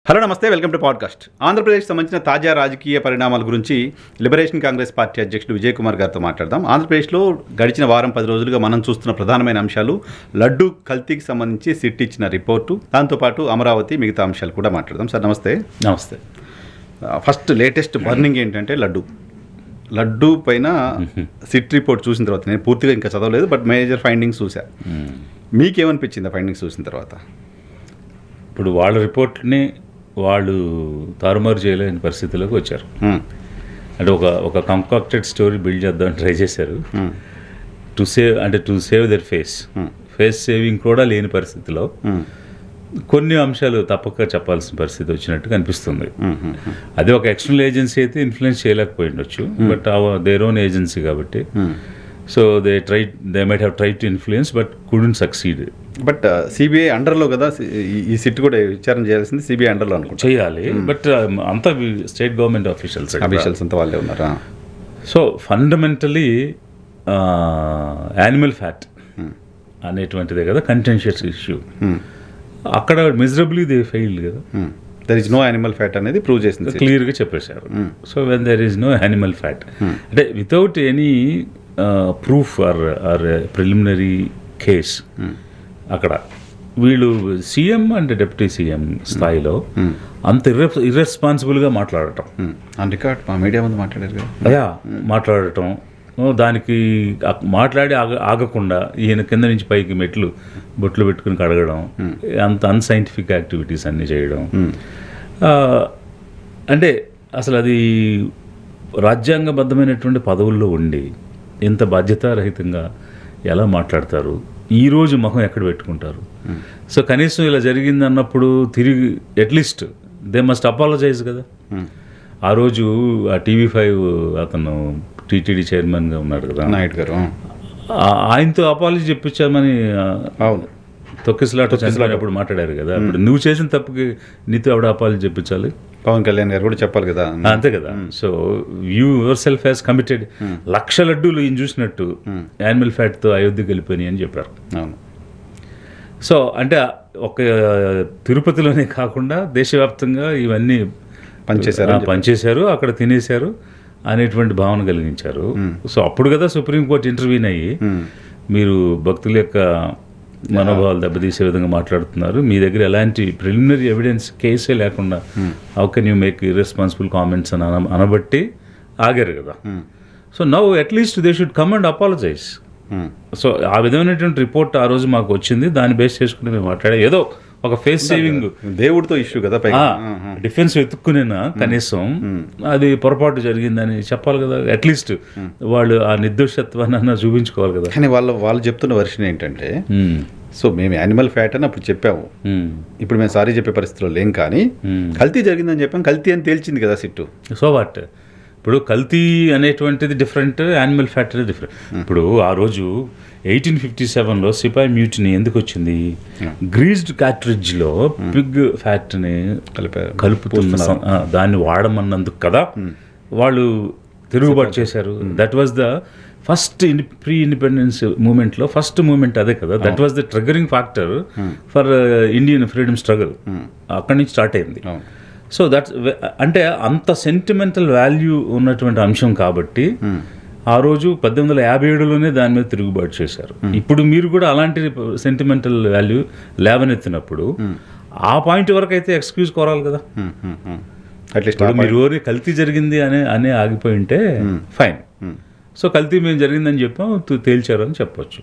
Hello నమస్తే, welcome to podcast. ఆంధ్రప్రదేశ్కి సంబంధించిన తాజా రాజకీయ పరిణామాల గురించి లిబరేషన్ కాంగ్రెస్ పార్టీ అధ్యక్షుడు విజయ్ కుమార్ గారితో మాట్లాడదాం. ఆంధ్రప్రదేశ్లో గడిచిన వారం 10 రోజులుగా మనం చూస్తున్న ప్రధానమైన అంశాలు లడ్డు కల్తీకి సంబంధించి సిట్ ఇచ్చిన రిపోర్టు, దాంతోపాటు అమరావతి, మిగతా అంశాలు కూడా మాట్లాడదాం. సార్ నమస్తే. నమస్తే. ఫస్ట్ లేటెస్ట్ బర్నింగ్ ఏంటంటే లడ్డు పైన సిట్ రిపోర్ట్ చూసిన తర్వాత, నేను పూర్తిగా ఇంకా చదవలేదు, బట్ మేజర్ ఫైండింగ్స్ చూసా. మీకేమనిపించింది ఆ ఫైండింగ్స్ చూసిన తర్వాత? ఇప్పుడు వాళ్ళ రిపోర్ట్ని వాళ్ళు తారుమారు చేయలేని పరిస్థితుల్లోకి వచ్చారు. అంటే ఒక కంకాక్టెడ్ స్టోరీ బిల్డ్ చేద్దామని ట్రై చేశారు. To save there face saving కూడా లేని పరిస్థితిలో కొన్ని అంశాలు తప్పక చెప్పాల్సిన పరిస్థితి వచ్చినట్టు కనిపిస్తుంది. అది ఒక ఎక్స్టర్నల్ ఏజెన్సీ అయితే ఇన్ఫ్లుయెన్స్ చేయలేకపోయి ఉండొచ్చు, బట్ దేర్ ఓన్ ఏజెన్సీ కాబట్టి so they might have try to influence but couldn't succeed. But CBI అండర్లో కదా ఈ సిట్ కూడా విచారణ చేయాల్సింది, సిబిఐ అండర్లో అనుకుంటా చేయాలి. బట్ అంతా స్టేట్ గవర్నమెంట్ ఆఫీషియల్స్ అంతా వాళ్ళే ఉన్నారా? సో ఫండమెంటలీ యానిమల్ ఫ్యాట్ అనేటువంటిదే కదా కంటెన్షియస్ ఇష్యూ. అక్కడ మిజరబుల్లీ దే ఫెయిల్డ్ కదా. There is no animal fat అనేది ప్రూవ్ చేసింది, క్లియర్గా చెప్పేశారు. So when there is no animal fat అంటే without any proof or preliminary case, అక్కడ వీళ్ళు సీఎం అండ్ డిప్యూటీ సీఎం స్థాయిలో అంత ఇర్రెస్పాన్సిబుల్గా మాట్లాడటం, ఆన్ రికార్డ్ మా మీడియా ముందు మాట్లాడారు కదా, అయా మాట్లాడటం, దానికి మాట్లాడి ఆగకుండా ఈయన కింద నుంచి పైకి బొట్లు పెట్టుకుని కడగడం, అంత అన్సైంటిఫిక్ యాక్టివిటీస్ అన్నీ చేయడం. అంటే అసలు అది రాజ్యాంగబద్ధమైనటువంటి పదవుల్లో ఉండి ఇంత బాధ్యతారహితంగా ఎలా మాట్లాడతారు? ఈరోజు మొహం ఎక్కడ పెట్టుకుంటారు? సో కనీసం ఇలా జరిగింది అన్నప్పుడు తిరిగి అట్లీస్ట్ దే మస్ట్ అపాలజైజ్ కదా. ఆ రోజు ఆ TV5 అతను టీటీడీ చైర్మన్గా ఉన్నాడు కదా, నాయుడు గారు, ఆయనతో అపాలజీ చెప్పించామని తొక్కిసలాట చంద్రబాబు మాట్లాడారు కదా. ఇప్పుడు నువ్వు చేసిన తప్పుకి నీతో ఆవిడ అపాలజీ చెప్పించాలి, పవన్ కళ్యాణ్ గారు కూడా చెప్పాలి కదా, అంతే కదా. So you your self has committed. 1,00,000 లడ్డూలు ఈయన చూసినట్టు యానిమల్ ఫ్యాట్తో అయోధ్యకి వెళ్ళిపోయినాయి అని చెప్పారు. సో అంటే ఒక తిరుపతిలోనే కాకుండా దేశవ్యాప్తంగా ఇవన్నీ పనిచేశారు, అక్కడ తినేశారు అనేటువంటి భావన కలిగించారు. సో అప్పుడు కదా సుప్రీంకోర్టు ఇంటర్వ్యూన్ అయ్యి మీరు భక్తుల యొక్క మనోభావాలు దెబ్బతీసే విధంగా మాట్లాడుతున్నారు, మీ దగ్గర ఎలాంటి ప్రిలిమినరీ ఎవిడెన్స్ కేసే లేకుండా how can you make irresponsible comments అని అనబట్టి ఆగారు కదా. So now at least they should come and apologise. So ఆ విధమైనటువంటి రిపోర్ట్ ఆ రోజు మాకు వచ్చింది, దాన్ని బేస్ చేసుకుని మేము మాట్లాడే ఏదో ఒక ఫేస్ సేవింగ్ దేవుడితో ఇష్యూ కదా, డిఫెన్స్ వెతుక్కునేనా కనీసం అది పొరపాటు జరిగిందని చెప్పాలి కదా. అట్లీస్ట్ వాళ్ళు ఆ నిర్దోషత్వాన్ని చూపించుకోవాలి కదా. కానీ వాళ్ళు చెప్తున్న వర్షన్ ఏంటంటే, సో మేము యానిమల్ ఫ్యాట్ అని అప్పుడు చెప్పాము, ఇప్పుడు మేము సారీ చెప్పే పరిస్థితిలో లేం, కానీ కల్తీ జరిగిందని చెప్పాం, కల్తీ అని తేల్చింది కదా సిట్టు. సో వాట్ ఇప్పుడు కల్తీ అనేటువంటిది డిఫరెంట్, యానిమల్ ఫ్యాట్ అనేది డిఫరెంట్. ఇప్పుడు ఆ రోజు 1857లో సిపాయి మ్యూటినీ ఎందుకు వచ్చింది? గ్రీజ్డ్ క్యాట్రిడ్జ్లో పిగ్ ఫ్యాట్ని కలుపుతున్న దాన్ని వాడమన్నందుకు కదా వాళ్ళు తిరుగుబాటు చేశారు. That was the first pre independence మూమెంట్లో ఫస్ట్ మూమెంట్ అదే కదా. That was the triggering factor for Indian freedom struggle. అక్కడి నుంచి స్టార్ట్ అయింది. సో దట్స్ అంటే అంత సెంటిమెంటల్ వాల్యూ ఉన్నటువంటి అంశం కాబట్టి ఆ రోజు 1857లోనే దాని మీద తిరుగుబాటు చేశారు. ఇప్పుడు మీరు కూడా అలాంటి సెంటిమెంటల్ వాల్యూ లేవనెత్తినప్పుడు ఆ పాయింట్ వరకు అయితే ఎక్స్క్యూజ్ కోరాలి కదా. అట్లీస్ట్ మీరు కల్తీ జరిగింది అనే ఆగిపోయి ఉంటే ఫైన్. సో కల్తీ మేము జరిగిందని చెప్పాం, తేల్చారు అని చెప్పొచ్చు.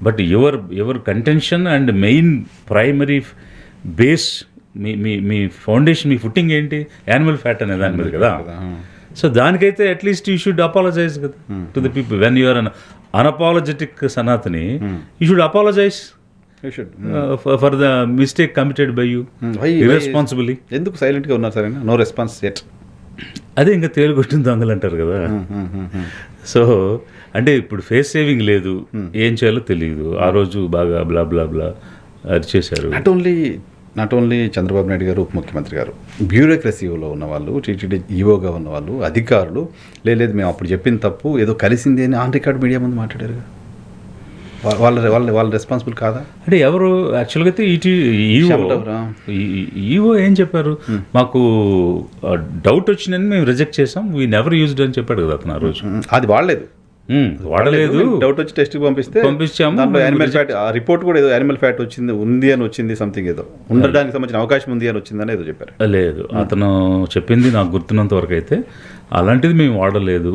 But your contention and main primary base, మీ ఫౌండేషన్, మీ ఫుట్టింగ్ ఏంటి? యానిమల్ ఫ్యాట్ అనే దాని మీద కదా. సో దానికైతే అట్లీస్ట్ యూ షుడ్ అపాలజైజ్ కదా to the people. When you're unapologetic Sanatani, you should apologize for the mistake committed by you irresponsibly. ఎందుకు సైలెంట్గా ఉన్నారు సార్? No response at. అదే ఇంకా తేలుగొట్టిన దొంగలు అంటారు కదా. సో అంటే ఇప్పుడు ఫేస్ సేవింగ్ లేదు, ఏం చేయాలో తెలియదు. ఆ రోజు బాగా బ్లా బ్లా బ్లా అరిచేశారు. నాట్ ఓన్లీ చంద్రబాబు నాయుడు గారు, ఉప ముఖ్యమంత్రి గారు, బ్యూరోక్రసీలో ఉన్నవాళ్ళు, టీటీడీ ఈఓగా ఉన్నవాళ్ళు, అధికారులు లేదు మేము అప్పుడు చెప్పిన తప్పు ఏదో కలిసింది అని ఆన్ రికార్డ్ మీడియా ముందు మాట్లాడారు. వాళ్ళ రెస్పాన్సిబుల్ కాదా? అంటే ఎవరు యాక్చువల్గా అయితే ఈఓ ఏం చెప్పారు, మాకు డౌట్ వచ్చిందని మేము రిజెక్ట్ చేసాం, వీ నెవర్ యూజ్డ్ అని చెప్పాడు కదా అతను ఆ రోజు. అది వాడలేదు, డౌట్ వచ్చి టెస్ట్ పంపించాము. దాంట్లో యానిమల్ ఫ్యాట్ ఆ రిపోర్ట్ కూడా ఏదో యానిమల్ ఫ్యాట్ వచ్చింది సంథింగ్ ఏదో ఉండడానికి సంబంధించిన అవకాశం ఉంది అని వచ్చిందని ఏదో చెప్పారు. లేదు, అతను చెప్పింది నాకు గుర్తున్నంత వరకు అయితే అలాంటిది మేము వాడలేదు,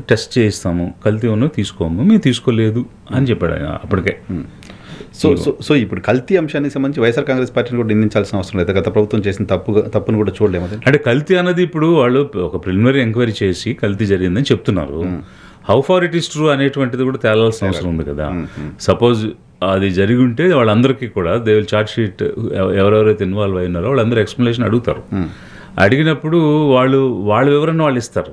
టెస్ట్ చేయిస్తాము, కల్తీ ఉన్న తీసుకోము, మేము తీసుకోలేదు అని చెప్పాడు ఆయన అప్పటికే. సో ఇప్పుడు కల్తీ అంశానికి సంబంధించి వైఎస్ఆర్ కాంగ్రెస్ పార్టీని కూడా నిందించాల్సిన అవసరం లేదు, గత ప్రభుత్వం చేసిన తప్పును కూడా చూడలేము. అంటే కల్తీ అన్నది ఇప్పుడు వాళ్ళు ఒక ప్రిలిమినరీ ఎంక్వైరీ చేసి కల్తీ జరిగిందని చెప్తున్నారు. How far it is true అనేటువంటిది కూడా తేలాల్సిన అవసరం ఉంది కదా. సపోజ్ అది జరిగి ఉంటే వాళ్ళందరికీ కూడా దే విల్ చార్జ్ షీట్, ఎవరెవరైతే ఇన్వాల్వ్ అయినారో వాళ్ళందరూ ఎక్స్ప్లెనేషన్ అడుగుతారు. అడిగినప్పుడు వాళ్ళ వివరణ వాళ్ళు ఇస్తారు,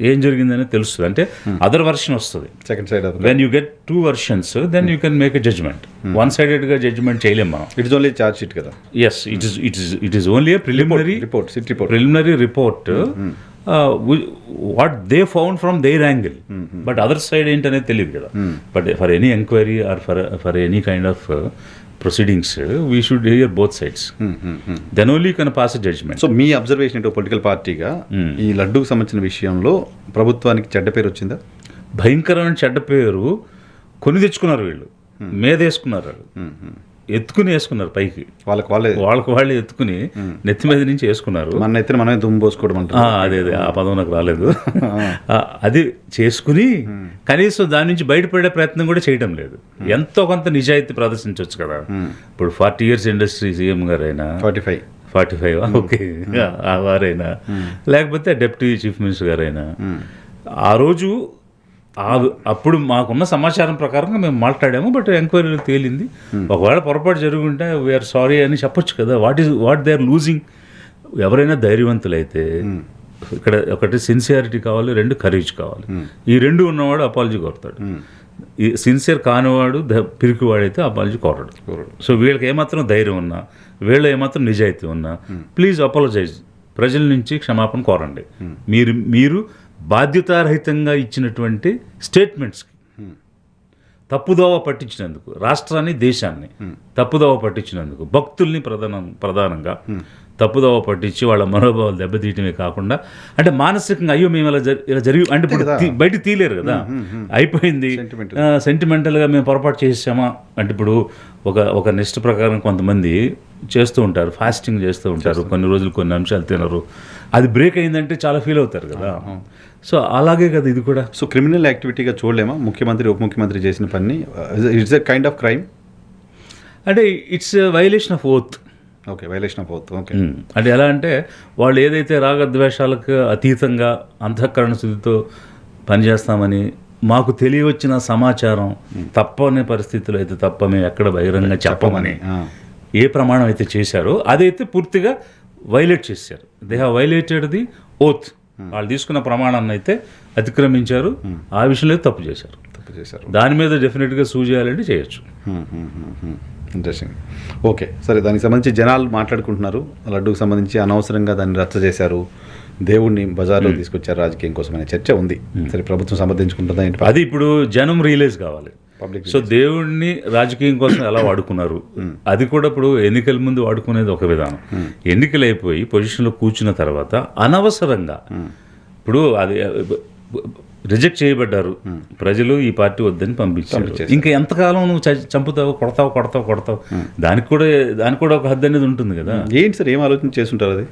ఏం జరిగిందని తెలుస్తుంది. అంటే అదర్ వర్షన్ వస్తుంది. Second side when you get 2 versions then you can make a judgment. One సైడెడ్గా జడ్జ్మెంట్ చేయలేం మనం. It is only charge sheet కదా. Yes, it is only a preliminary report what they found from their angle. But other side ఏంటనేది తెలియదు కదా. But for any enquiry or for any kind of proceedings we should hear both sides, then only can pass a judgement. So me observation ఏంటో political పార్టీగా ఈ లడ్డూకి సంబంధించిన విషయంలో ప్రభుత్వానికి చెడ్డ పేరు వచ్చిందా? భయంకరమైన చెడ్డ పేరు కొని తెచ్చుకున్నారు వీళ్ళు, మేదేసుకున్నారు, ఎత్తుకుని వేసుకున్నారు పైకి, వాళ్ళకి వాళ్ళే ఎత్తుకుని నెత్తి మీద నుంచి వేసుకున్నారు. మన ఎత్తున మనమే దుమ్ము పోసుకోవడం అంటే అదే ఆ పదం నాకు రాలేదు. అది చేసుకుని కనీసం దాని నుంచి బయటపడే ప్రయత్నం కూడా చేయడం లేదు. ఎంతో కొంత నిజాయితీ ప్రదర్శించవచ్చు కదా. ఇప్పుడు 40 years ఇండస్ట్రీ సీఎం గారైనా, 45 ఓకే వారైనా, లేకపోతే డిప్యూటీ చీఫ్ మినిస్టర్ గారైనా, ఆ రోజు అప్పుడు మాకున్న సమాచారం ప్రకారంగా మేము మాట్లాడాము. బట్ ఎంక్వైరీలో తేలింది, ఒకవేళ పొరపాటు జరుగుంటే వీఆర్ సారీ అని చెప్పొచ్చు కదా. What they are losing. ఎవరైనా ధైర్యవంతులైతే ఇక్కడ ఒకటి సిన్సియారిటీ కావాలి, 2 కరేజ్ కావాలి. ఈ 2 ఉన్నవాడు అపాలజీ కోరుతాడు. ఈ సిన్సియర్ కానివాడు పిరికివాడైతే అపాలజీ కోరడు. సో వీళ్ళకి ఏమాత్రం ధైర్యం ఉన్నా, వీళ్ళు ఏమాత్రం నిజాయితీ ఉన్నా, ప్లీజ్ అపాలజైజ్, ప్రజల నుంచి క్షమాపణ కోరండి. మీరు బాధ్యతారహితంగా ఇచ్చినటువంటి స్టేట్మెంట్స్కి, తప్పుదోవ పట్టించినందుకు, రాష్ట్రాన్ని దేశాన్ని తప్పుదోవ పట్టించినందుకు, భక్తుల్ని ప్రధానంగా తప్పుదోవ పట్టించి వాళ్ళ మనోభావాలు దెబ్బతీయటమే కాకుండా, అంటే మానసికంగా అయ్యో మేము ఇలా జరిగి అంటే ఇప్పుడు బయట తీయలేరు కదా, అయిపోయింది సెంటిమెంటల్గా మేము పొరపాటు చేసామా అంటే. ఇప్పుడు ఒక నిష్ట ప్రకారం కొంతమంది చేస్తూ ఉంటారు, ఫాస్టింగ్ చేస్తూ ఉంటారు, కొన్ని రోజులు కొన్ని అంశాలు తినరు, అది బ్రేక్ అయిందంటే చాలా ఫీల్ అవుతారు కదా. సో అలాగే కదా ఇది కూడా. సో క్రిమినల్ యాక్టివిటీగా చూడలేమా ముఖ్యమంత్రి ఉప ముఖ్యమంత్రి చేసిన పని? It's a kind of crime అంటే it's violation of oath. Okay, violation of oath. Okay, అంటే ఎలా అంటే వాళ్ళు ఏదైతే రాగద్వేషాలకు అతీతంగా అంతఃకరణ శుద్ధితో పనిచేస్తామని మాకు తెలియవచ్చిన సమాచారం తప్పని పరిస్థితులు అయితే తప్ప మేము ఎక్కడ బహిరంగ చెప్పమని ఏ ప్రమాణం అయితే చేశారో అదైతే పూర్తిగా వైలేట్ చేశారు. They have violated the oath. వాళ్ళు తీసుకున్న ప్రమాణాన్ని అయితే అతిక్రమించారు, ఆ విషయంలో తప్పు చేశారు. దాని మీద డెఫినెట్గా సూ చేయాలంటే చేయొచ్చు. ఇంట్రెస్టింగ్. ఓకే, సరే, దానికి సంబంధించి జనాలు మాట్లాడుకుంటున్నారు, లడ్డూకి సంబంధించి అనవసరంగా దాన్ని రచ్చ చేశారు, దేవుడిని బజార్లో తీసుకొచ్చారు రాజకీయం కోసం అనే చర్చ ఉంది. సరే, ప్రభుత్వం సమర్థించుకుంటుందా ఏంటి? అది ఇప్పుడు జనం రియలైజ్ కావాలి. సో దేవుడిని రాజకీయం కోసం ఎలా వాడుకున్నారు, అది కూడా ఇప్పుడు ఎన్నికల ముందు వాడుకునేది ఒక విధానం. ఎన్నికలు అయిపోయి పొజిషన్లో కూర్చున్న తర్వాత అనవసరంగా ఇప్పుడు అది రిజెక్ట్ చేయబడ్డారు ప్రజలు, ఈ పార్టీ వద్దని పంపించారు. ఇంకా ఎంతకాలం నువ్వు చంపుతావు, కొడతావు, దానికి కూడా ఒక హద్దు అనేది ఉంటుంది కదా. ఏంటి సార్, ఏం ఆలోచన చేస్తుంటారు? అది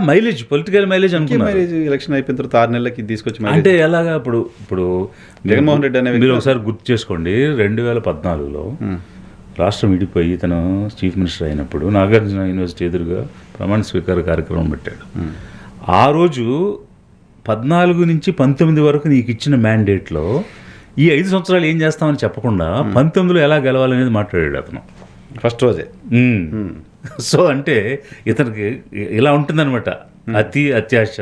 మైలేజ్, పొలిటికల్ మైలేజ్ అనుకున్నారు. ఎలక్షన్ అయిపోయిన తర్వాత 6 నెలలకి తీసుకొచ్చి అంటే ఎలాగా ఇప్పుడు జగన్మోహన్ రెడ్డి అనే మీరు ఒకసారి గుర్తు చేసుకోండి, 2014లో రాష్ట్రం విడిపోయి తను చీఫ్ మినిస్టర్ అయినప్పుడు నాగార్జున యూనివర్సిటీ ఎదురుగా ప్రమాణ స్వీకార కార్యక్రమం పెట్టాడు. ఆ రోజు 14 నుంచి 19 వరకు నీకు ఇచ్చిన మ్యాండేట్లో ఈ 5 సంవత్సరాలు ఏం చేస్తామని చెప్పకుండా 19లో ఎలా గెలవాలనేది మాట్లాడాడు అతను ఫస్ట్ రోజే. సో అంటే ఇతనికి ఇలా ఉంటుందన్నమాట, అత్యాశ,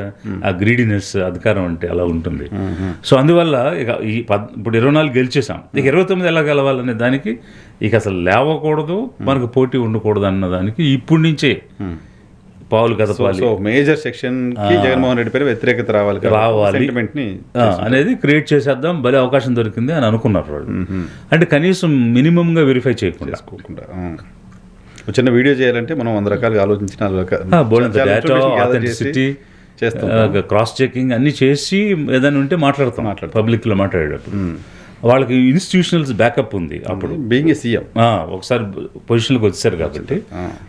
ఆ గ్రీడినెస్, అధికారం అంటే అలా ఉంటుంది. సో అందువల్ల ఇక ఇప్పుడు 24 గెలిచేసాం, ఇక 29 ఎలా గెలవాలనే దానికి ఇక అసలు లేవకూడదు, మనకు పోటీ ఉండకూడదు అన్న దానికి ఇప్పటి నుంచే పావులు కదపాలి, సో మేజర్ సెక్షన్ కి జగన్మోహన్ రెడ్డి పేరు వ్యతిరేకత రావాలి సెంటిమెంట్ ని అనేది క్రియేట్ చేసేద్దాం, భలే అవకాశం దొరికింది అని అనుకున్నారు వాళ్ళు. అంటే కనీసం మినిమంగా వెరిఫై చేయకుండా చిన్న వీడియో చేయాలంటే మనం 100 రకాలుగా ఆలోచించిన డేటా, ఆథెంటిసిటీ, క్రాస్ చెకింగ్ అన్ని చేసి ఏదైనా ఉంటే మాట్లాడతాం పబ్లిక్లో మాట్లాడేటప్పుడు. వాళ్ళకి ఇన్స్టిట్యూషనల్స్ బ్యాకప్ ఉంది. అప్పుడు బీయింగ్ ఏ సీఎం ఒకసారి పొజిషన్లోకి వచ్చారు కాబట్టి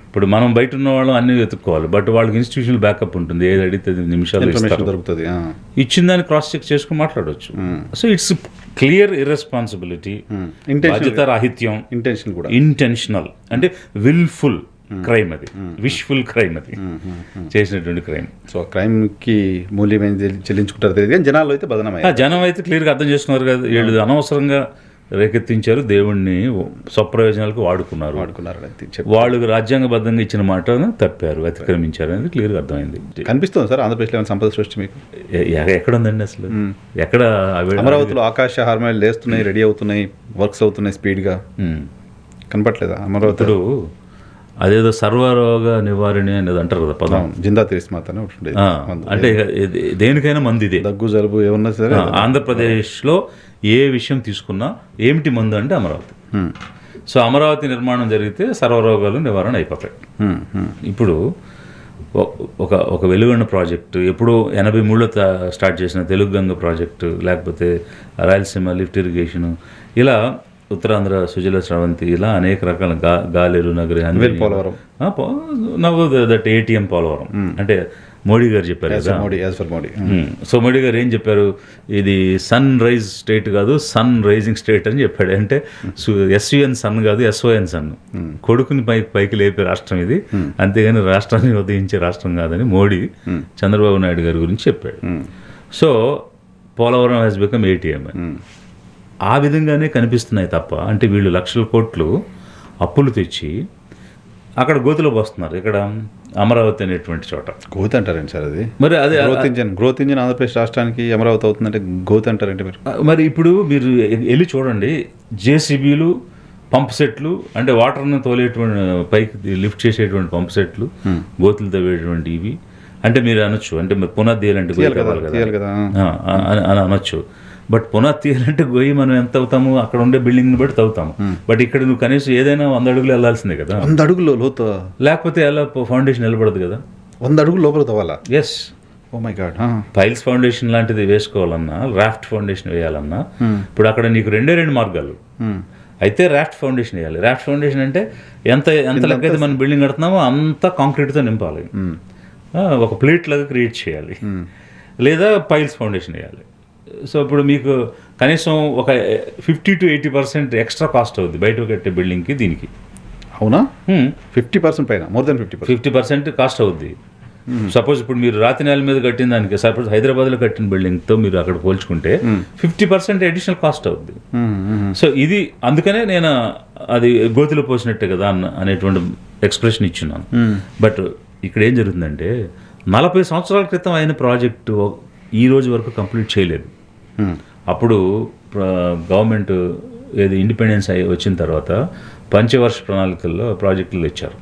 ఇప్పుడు మనం బయట ఉన్న వాళ్ళం అన్ని వెతుక్కోవాలి, బట్ వాళ్ళకి ఇన్స్టిట్యూషనల్ బ్యాకప్ ఉంటుంది. ఏది అడిగితే నిమిషాలు దొరుకుతుంది, ఇచ్చిన దాన్ని క్రాస్ చెక్ చేసుకుని మాట్లాడవచ్చు. సో ఇట్స్ క్లియర్ ఇర్రెస్పాన్సిబిలిటీ, బాధ్యత రాహిత్యం, ఇంటెన్షన్ కూడా ఇంటెన్షనల్ అంటే విల్ఫుల్ క్రైమ్, అది విష్ఫుల్ క్రైమ్, అది చేసినటువంటి క్రైమ్. సో క్రైమ్ కి మూల్యం చెల్లించుకుంటారు తెలియదు కానీ జనాలు అయితే బదనమయ్యారు. జనం అయితే క్లియర్గా అర్థం చేసుకున్నారు కదా, వీళ్ళు అనవసరంగా రేకెత్తించారు, దేవుణ్ణి స్వప్రయోజనాలకు వాడుకున్నారు. వాళ్ళు రాజ్యాంగబద్ధంగా ఇచ్చిన మాటను తప్పారు, అతిక్రమించారు అనేది క్లియర్గా అర్థమైంది. కనిపిస్తుంది సార్ ఆంధ్రప్రదేశ్లో సంపద సృష్టి మీకు ఎక్కడ ఉందండి అసలు? ఎక్కడ? అమరావతిలో ఆకాశ హార్మోన్లు లేస్తున్నాయి, రెడీ అవుతున్నాయి, వర్క్స్ అవుతున్నాయి స్పీడ్గా, కనపట్లేదా అమరావతిలో? అదేదో సర్వరోగ నివారణ అనేది అంటారు కదా పదం, జిందా తిరిస్మాత్ అని ఉంటుంది. అంటే దేనికైనా మందు ఇదే, దగ్గు జలుబు ఏమన్నా సరే. ఆంధ్రప్రదేశ్లో ఏ విషయం తీసుకున్నా ఏమిటి మందు అంటే అమరావతి. సో అమరావతి నిర్మాణం జరిగితే సర్వరోగాలు నివారణ అయిపోతాయి. ఇప్పుడు ఒక వెలుగొండ ప్రాజెక్టు ఎప్పుడో 83లో స్టార్ట్ చేసిన తెలుగు గంగ ప్రాజెక్టు, లేకపోతే రాయలసీమ లిఫ్ట్ ఇరిగేషను, ఇలా ఉత్తరాంధ్ర సుజల స్రవంతి, ఇలా అనేక రకాల గాలేరు నగరి, పోలవరం, నవ్వు దట్ ఏటీఎం పోలవరం అంటే మోడీ గారు చెప్పారు కదా. సో మోడీ గారు ఏం చెప్పారు, ఇది సన్ రైజ్ స్టేట్ కాదు, సన్ రైజింగ్ స్టేట్ అని చెప్పాడు. అంటే ఎస్యుఎన్ సన్ కాదు, ఎస్ఓఎన్ సన్, కొడుకుని పైకి లేపే రాష్ట్రం ఇది, అంతేగాని రాష్ట్రాన్ని ఉదయించే రాష్ట్రం కాదని మోడీ చంద్రబాబు నాయుడు గారి గురించి చెప్పాడు. So Polavaram has become ATM. ఆ విధంగానే కనిపిస్తున్నాయి తప్ప, అంటే వీళ్ళు లక్షల కోట్లు అప్పులు తెచ్చి అక్కడ గోతులో పోస్తున్నారు. ఇక్కడ అమరావతి అనేటువంటి చోట గోతి అంటారండి సార్ అది. మరి అదే గ్రోత్ ఇంజిన్ ఆంధ్రప్రదేశ్ రాష్ట్రానికి అమరావతి అవుతుందంటే గోతి అంటారంటే మీరు. మరి ఇప్పుడు మీరు వెళ్ళి చూడండి, జేసీబీలు, పంప్ సెట్లు, అంటే వాటర్ని తోలేటువంటి పైకి లిఫ్ట్ చేసేటువంటి పంప్ సెట్లు, గోతులు తవ్వేటువంటి ఇవి. అంటే మీరు అనొచ్చు, అంటే మీరు పునాది తీయాలంటే గోయి కదా అని అనొచ్చు. బట్ పునాది తీయాలంటే గొయ్యి మనం ఎంత అవుతాము, అక్కడ ఉండే బిల్డింగ్ని బట్టి తవ్వుతాము. బట్ ఇక్కడ నువ్వు కనీసం ఏదైనా 100 అడుగులు వెళ్ళాల్సిందే కదా. 100 అడుగులు లోతు, లేకపోతే ఎలా ఫౌండేషన్ నిలబడదు కదా. 100 అడుగులు లోపల తవ్వాలా? Yes. Oh my god. Piles foundation లాంటిది వేసుకోవాలన్నా, రాఫ్ట్ ఫౌండేషన్ వేయాలన్నా, ఇప్పుడు అక్కడ నీకు 2 మార్గాలు. అయితే రాఫ్ట్ ఫౌండేషన్ వేయాలి. రాఫ్ట్ ఫౌండేషన్ అంటే ఎంత లెక్కైతే మనం బిల్డింగ్ కడుతున్నామో అంతా కాంక్రీట్తో నింపాలి, ఒక ప్లేట్ లాగా క్రియేట్ చేయాలి, లేదా పైల్స్ ఫౌండేషన్ వేయాలి. సో ఇప్పుడు మీకు కనీసం ఒక 50 to 80% ఎక్స్ట్రా కాస్ట్ అవుతుంది బయట కట్టే బిల్డింగ్కి దీనికి. అవునా? 50% పైన, మోర్ దెన్ 50% కాస్ట్ అవుద్ది. సపోజ్ ఇప్పుడు మీరు రాతి నేల మీద కట్టిన దానికి, సపోజ్ హైదరాబాద్లో కట్టిన బిల్డింగ్తో మీరు అక్కడ పోల్చుకుంటే 50% అడిషనల్ కాస్ట్ అవుద్ది. సో ఇది అందుకనే నేను అది గోతిలో పోసినట్టే కదా అనేటువంటి ఎక్స్ప్రెషన్ ఇచ్చున్నాను. బట్ ఇక్కడ ఏం జరుగుతుందంటే 40 సంవత్సరాల క్రితం అయిన ప్రాజెక్టు ఈ రోజు వరకు కంప్లీట్ చేయలేదు. అప్పుడు గవర్నమెంట్ ఏది ఇండిపెండెన్స్ వచ్చిన తర్వాత పంచవర్ష ప్రణాళికల్లో ప్రాజెక్టులు ఇచ్చారు,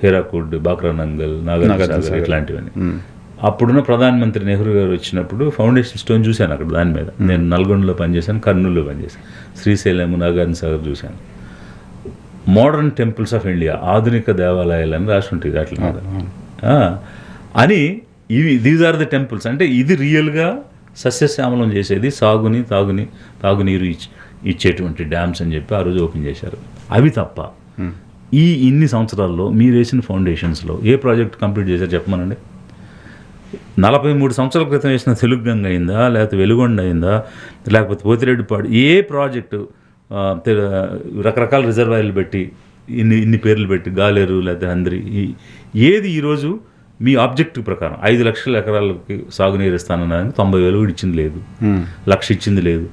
హీరాకుడ్, బాక్రానంగల్, నాగార్జున ఇట్లాంటివన్నీ. అప్పుడున్న ప్రధానమంత్రి నెహ్రూ గారు వచ్చినప్పుడు ఫౌండేషన్ స్టోన్ చూశాను అక్కడ. దాని మీద నేను నల్గొండలో పనిచేశాను, కర్నూలులో పనిచేశాను, శ్రీశైలం, నాగార్జున సాగర్ చూశాను. మోడర్న్ టెంపుల్స్ ఆఫ్ ఇండియా, ఆధునిక దేవాలయాలని రాసి ఉంటుంది వాటి మీద అని. These are the temples. అంటే ఇది రియల్గా సస్యశ్యామలం చేసేది, తాగునీరు ఇచ్చేటువంటి డ్యామ్స్ అని చెప్పి ఆ రోజు ఓపెన్ చేశారు. అవి తప్ప ఇన్ని సంవత్సరాల్లో మీరు వేసిన ఫౌండేషన్స్లో ఏ ప్రాజెక్ట్ కంప్లీట్ చేశారు చెప్పమనండి. 43 సంవత్సరాల క్రితం వేసిన తెలుగు గంగ అయిందా, లేకపోతే వెలుగొండ అయిందా, లేకపోతే పోతిరెడ్డిపాడు, ఏ ప్రాజెక్టు రకరకాల రిజర్వాయర్లు పెట్టి ఇన్ని పేర్లు పెట్టి, గాలేరు లేకపోతే హంద్రి, ఏది ఈరోజు మీ ఆబ్జెక్టివ్ ప్రకారం 5 లక్షల ఎకరాలకి సాగునీరు ఇస్తానన్నానికి 90,000 కూడా ఇచ్చింది లేదు, 1,00,000 ఇచ్చింది లేదు.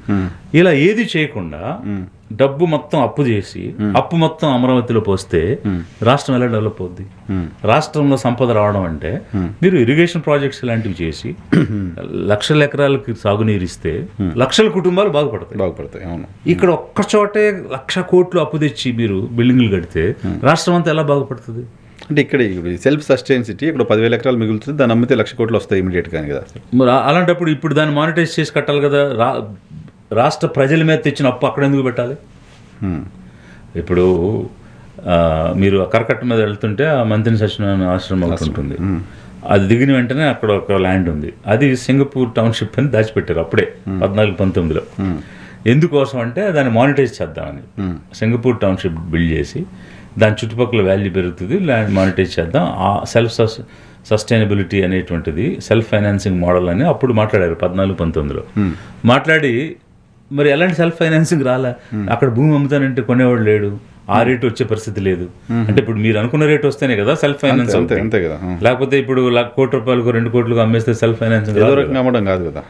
ఇలా ఏది చేయకుండా డబ్బు మొత్తం అప్పు చేసి, అప్పు మొత్తం అమరావతిలో పోస్తే రాష్ట్రం ఎలా డెవలప్ అవుద్ది? రాష్ట్రంలో సంపద రావడం అంటే మీరు ఇరిగేషన్ ప్రాజెక్ట్స్ లాంటివి చేసి లక్షల ఎకరాలకి సాగునీరు ఇస్తే లక్షల కుటుంబాలు బాగుపడతాయి. అవును. ఇక్కడ ఒక్క చోటే 1,00,000 కోట్లు అప్పు తెచ్చి మీరు బిల్డింగ్లు కడితే రాష్ట్రం అంతా ఎలా బాగుపడుతుంది? అంటే ఇక్కడ సెల్ఫ్ సస్టైన్ సిటీ ఇక్కడ 10,000 ఎకరాలు మిగులుతుంది, దాన్ని అమ్మితే 1,00,000 కోట్లు వస్తాయి ఇమీడియట్గా కదా. మరి అలాంటప్పుడు ఇప్పుడు దాన్ని మానిటైజ్ చేసి కట్టాలి కదా. రాష్ట్ర ప్రజల మీద తెచ్చిన అప్పు అక్కడ ఎందుకు పెట్టాలి? ఇప్పుడు మీరు కరకట్ట మీద వెళ్తుంటే ఆ మంత్రి సత్యనారాయణ ఆశ్రమం ఒకటి ఉంటుంది. అది దిగిన వెంటనే అక్కడ ఒక ల్యాండ్ ఉంది, అది సింగపూర్ టౌన్షిప్ అని దాచిపెట్టారు అప్పుడే 14-19లో. ఎందుకోసం అంటే దాన్ని మానిటైజ్ చేద్దామని. సింగపూర్ టౌన్షిప్ బిల్డ్ చేసి దాని చుట్టుపక్కల వాల్యూ పెరుగుతుంది, ల్యాండ్ మానిటైజ్ చేద్దాం, ఆ సెల్ఫ్ సస్టైనబిలిటీ అనేటువంటిది సెల్ఫ్ ఫైనాన్సింగ్ మోడల్ అని అప్పుడు మాట్లాడారు 14-19లో. మాట్లాడి మరి ఎలాంటి సెల్ఫ్ ఫైనాన్సింగ్ రాలే. అక్కడ భూమి అమ్ముతానంటే కొనేవాడు లేడు, ఆ రేటు వచ్చే పరిస్థితి లేదు. అంటే ఇప్పుడు మీరు అనుకున్న రేటు వస్తేనే కదా సెల్ఫ్ ఫైనాన్స్ అంతే కదా. లేకపోతే ఇప్పుడు ₹1 కోటి 2 కోట్లకు అమ్మేస్తే సెల్ఫ్ ఫైనాన్సింగ్ అమ్మడం కాదు కదా.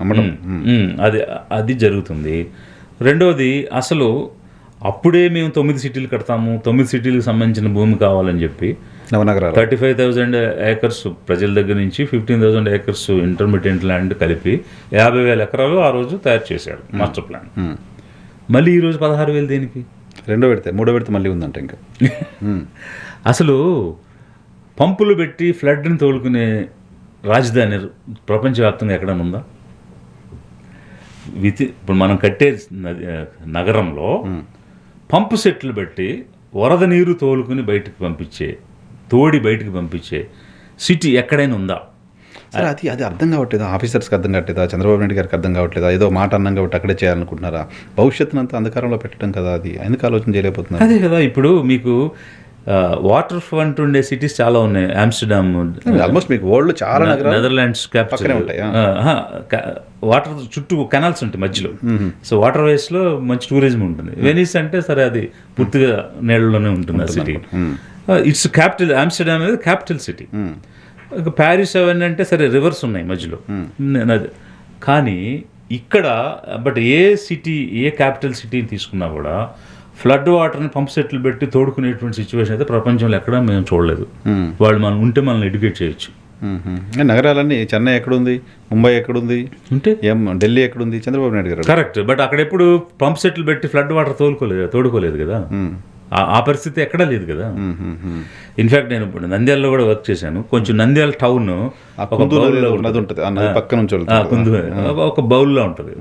అది జరుగుతుంది. రెండవది, అసలు అప్పుడే మేము 9 సిటీలు కడతాము, 9 సిటీలకు సంబంధించిన భూమి కావాలని చెప్పి 35,000 ఏకర్స్ ప్రజల దగ్గర నుంచి 15,000 ఏకర్స్ ఇంటర్మీడియట్ ల్యాండ్ కలిపి 50,000 ఎకరాలు ఆ రోజు తయారు చేశాడు మాస్టర్ ప్లాన్. మళ్ళీ ఈరోజు 16,000 దేనికి? రెండో పెడితే మళ్ళీ ఉందంట ఇంకా. అసలు పంపులు పెట్టి ఫ్లడ్ని తోలుకునే రాజధాని ప్రపంచవ్యాప్తంగా ఎక్కడైనా ఉందా? ఇప్పుడు మనం కట్టే నగరంలో పంపు సెట్లు పెట్టి వరద నీరు తోలుకుని బయటకు పంపించే సిటీ ఎక్కడైనా ఉందా? సరే, అది అర్థం కావట్లేదా? ఆఫీసర్స్కి అర్థం కావట్లేదా? చంద్రబాబు నాయుడు గారికి అర్థం కావట్లేదా? ఏదో మాట అన్నం కాబట్టి అక్కడే చేయాలనుకుంటున్నారా? భవిష్యత్తును అంతా అంధకారంలో పెట్టడం కదా, అది ఎందుకు ఆలోచన చేయలేకపోతున్నారు? అదే కదా. ఇప్పుడు మీకు వాటర్ ఫ్రంట్ ఉండే సిటీస్ చాలా ఉన్నాయి. ఆమ్స్టర్డామ్, ఆల్మోస్ట్ మీకు వరల్డ్ చాలా నెదర్లాండ్స్ క్యాపిటల్ ఉంటాయి. వాటర్ చుట్టూ కెనాల్స్ ఉంటాయి మధ్యలో. సో వాటర్ వేస్లో మంచి టూరిజం ఉంటుంది. వెనీస్ అంటే సరే అది పూర్తిగా నీళ్ళలోనే ఉంటుంది ఆ సిటీ. It's capital. ఆమ్స్టర్డామ్ అనేది క్యాపిటల్ సిటీ. ప్యారిస్ అవన్నీ అంటే సరే రివర్స్ ఉన్నాయి మధ్యలో. కానీ ఇక్కడ ఏ క్యాపిటల్ సిటీని తీసుకున్నా కూడా ఫ్లడ్ వాటర్ని పంప్ సెట్లు పెట్టి తోడుకునేటువంటి సిచ్యువేషన్ అయితే ప్రపంచంలో ఎక్కడ మేము చూడలేదు. వాళ్ళు మనం ఉంటే మనల్ని ఎడ్యుకేట్ చేయొచ్చు. నగరాలన్నీ చెన్నై ఎక్కడుంది, ముంబై ఎక్కడుంది, అంటే ఢిల్లీ ఎక్కడుంది? చంద్రబాబు నాయుడు గారు కరెక్ట్. బట్ అక్కడ ఎప్పుడు పంప్ సెట్లు పెట్టి ఫ్లడ్ వాటర్ తోడుకోలేదు కదా. ఆ పరిస్థితి ఎక్కడా లేదు కదా. ఇన్ఫ్యాక్ట్ నేను ఇప్పుడు నంద్యాలలో కూడా వర్క్ చేశాను. కొంచెం నంద్యాల టౌన్ ఒక బౌల్లో ఉంటుంది.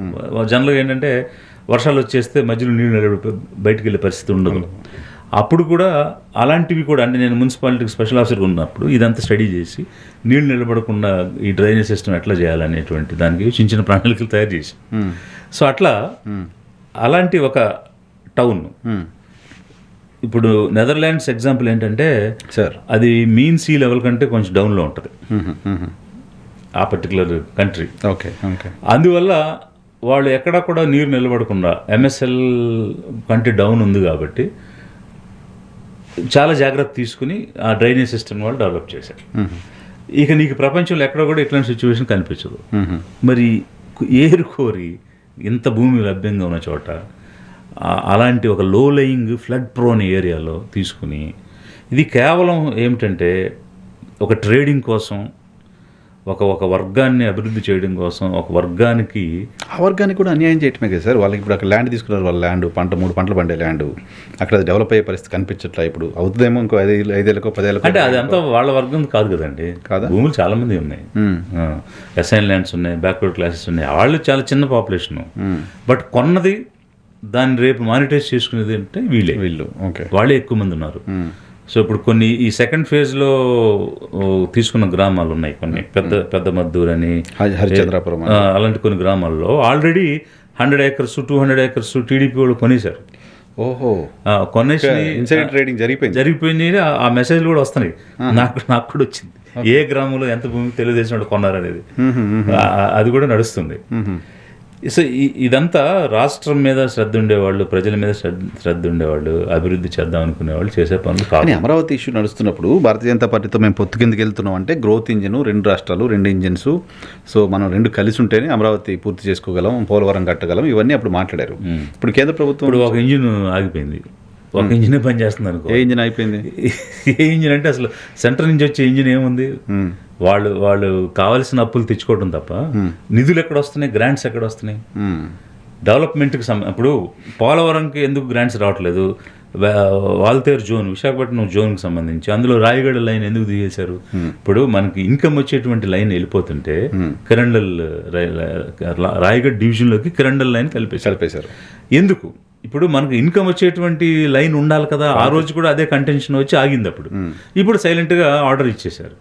జనరల్గా ఏంటంటే వర్షాలు వచ్చేస్తే మధ్యలో నీళ్ళు బయటకు వెళ్ళే పరిస్థితి ఉండదు. అప్పుడు కూడా అలాంటివి కూడా, అంటే నేను మున్సిపాలిటీకి స్పెషల్ ఆఫీసర్గా ఉన్నప్పుడు ఇదంతా స్టడీ చేసి నీళ్ళు నిలబడకుండా ఈ డ్రైనేజ్ సిస్టమ్ ఎట్లా చేయాలనేటువంటి దానికి చిన్న చిన్న ప్రణాళికలు తయారు చేసి, సో అట్లా అలాంటి ఒక టౌన్. ఇప్పుడు నెదర్లాండ్స్ ఎగ్జాంపుల్ ఏంటంటే సార్, అది మీన్ సీ లెవెల్ కంటే కొంచెం డౌన్లో ఉంటుంది ఆ పర్టికులర్ కంట్రీ. ఓకే. అందువల్ల వాళ్ళు ఎక్కడా కూడా నీరు నిలబడకుండా MSL కంటే డౌన్ ఉంది కాబట్టి చాలా జాగ్రత్త తీసుకుని ఆ డ్రైనేజ్ సిస్టమ్ వాళ్ళు డెవలప్ చేశారు. ఇక నీకు ప్రపంచంలో ఎక్కడ కూడా ఇట్లాంటి సిచ్యువేషన్ కనిపించదు. మరి ఏరుకోరి ఇంత భూమి లభ్యంగా ఉన్న చోట అలాంటి ఒక లో లయింగ్ ఫ్లడ్ ప్రోన్ ఏరియాలో తీసుకుని, ఇది కేవలం ఏమిటంటే ఒక ట్రేడింగ్ కోసం, ఒక వర్గాన్ని అభివృద్ధి చేయడం కోసం, ఒక వర్గానికి కూడా అన్యాయం చేయటమే కదా సార్. వాళ్ళకి ఇప్పుడు అక్కడ ల్యాండ్ తీసుకున్నారు, వాళ్ళ ల్యాండ్ 3 పంటలు పండే ల్యాండ్, అక్కడ అది డెవలప్ అయ్యే పరిస్థితి కనిపించట్లా. ఇప్పుడు అవుతుందేమో ఇంకో 5-10 ఏళ్ళకో. అంటే అది అంతా వాళ్ళ వర్గం కాదు కదండి. భూములు చాలా మంది ఉన్నాయి, అసైన్ ల్యాండ్స్ ఉన్నాయి, బ్యాక్వర్డ్ క్లాసెస్ ఉన్నాయి, వాళ్ళు చాలా చిన్న పాపులేషన్. బట్ కొన్నది దాన్ని రేపు మానిటైజ్ చేసుకునేది అంటే వీళ్ళు వాళ్ళే ఎక్కువ మంది ఉన్నారు. సో ఇప్పుడు కొన్ని ఈ సెకండ్ ఫేజ్లో తీసుకున్న గ్రామాలు ఉన్నాయి, కొన్ని పెద్ద మద్దూరు అని, హరిచంద్రాపురం, అలాంటి కొన్ని గ్రామాల్లో ఆల్రెడీ 100 acres 200 acres టీడీపీ వాళ్ళు కొనేశారు. కొనేసి ట్రేడింగ్ జరిగిపోయింది. ఆ మెసేజ్లు కూడా వస్తున్నాయి. నాకు కూడా వచ్చింది, ఏ గ్రామంలో ఎంత భూమి తెలుగుదేశం వాళ్ళు కొన్నారనేది. అది కూడా నడుస్తుంది. సో ఇదంతా రాష్ట్రం మీద శ్రద్ధ ఉండేవాళ్ళు, ప్రజల మీద శ్రద్ధ ఉండేవాళ్ళు, అభివృద్ధి చేద్దాం అనుకునేవాళ్ళు చేసే పనులు కాదు. అమరావతి ఇష్యూ నడుస్తున్నప్పుడు భారతీయ జనతా పార్టీతో మేము పొత్తు కిందకి వెళ్తున్నాం అంటే గ్రోత్ ఇంజిన్, 2 రాష్ట్రాలు 2 ఇంజిన్స్, సో మనం 2 కలిసి ఉంటేనే అమరావతి పూర్తి చేసుకోగలం, పోలవరం కట్టగలం, ఇవన్నీ అప్పుడు మాట్లాడారు. ఇప్పుడు కేంద్ర ప్రభుత్వం ఇప్పుడు ఒక ఇంజిన్ ఆగిపోయింది, ఒక ఇంజినే పని చేస్తుంది అనుకో. ఏ ఇంజిన్ అయిపోయింది? ఏ ఇంజిన్ అంటే అసలు సెంటర్ నుంచి వచ్చే ఇంజిన్ ఏముంది? వాళ్ళు కావాల్సిన అప్పులు తెచ్చుకోవడం తప్ప నిధులు ఎక్కడ వస్తున్నాయి, గ్రాంట్స్ ఎక్కడ వస్తున్నాయి? డెవలప్మెంట్కి ఇప్పుడు పోలవరంకి ఎందుకు గ్రాంట్స్ రావట్లేదు? వాల్తేరు జోన్, విశాఖపట్నం జోన్కి సంబంధించి అందులో రాయగడ లైన్ ఎందుకు తీసేశారు? ఇప్పుడు మనకి ఇన్కమ్ వచ్చేటువంటి లైన్ వెళ్ళిపోతుంటే కిరండల్ రాయగఢ్ డివిజన్లోకి కిరండల్ లైన్ కలిపేశారు. ఎందుకు? ఇప్పుడు మనకు ఇన్కమ్ వచ్చేటువంటి లైన్ ఉండాలి కదా. ఆ రోజు కూడా అదే కంటెన్షన్ వచ్చి ఆగింది. అప్పుడు ఇప్పుడు సైలెంట్గా ఆర్డర్ ఇచ్చేశారు.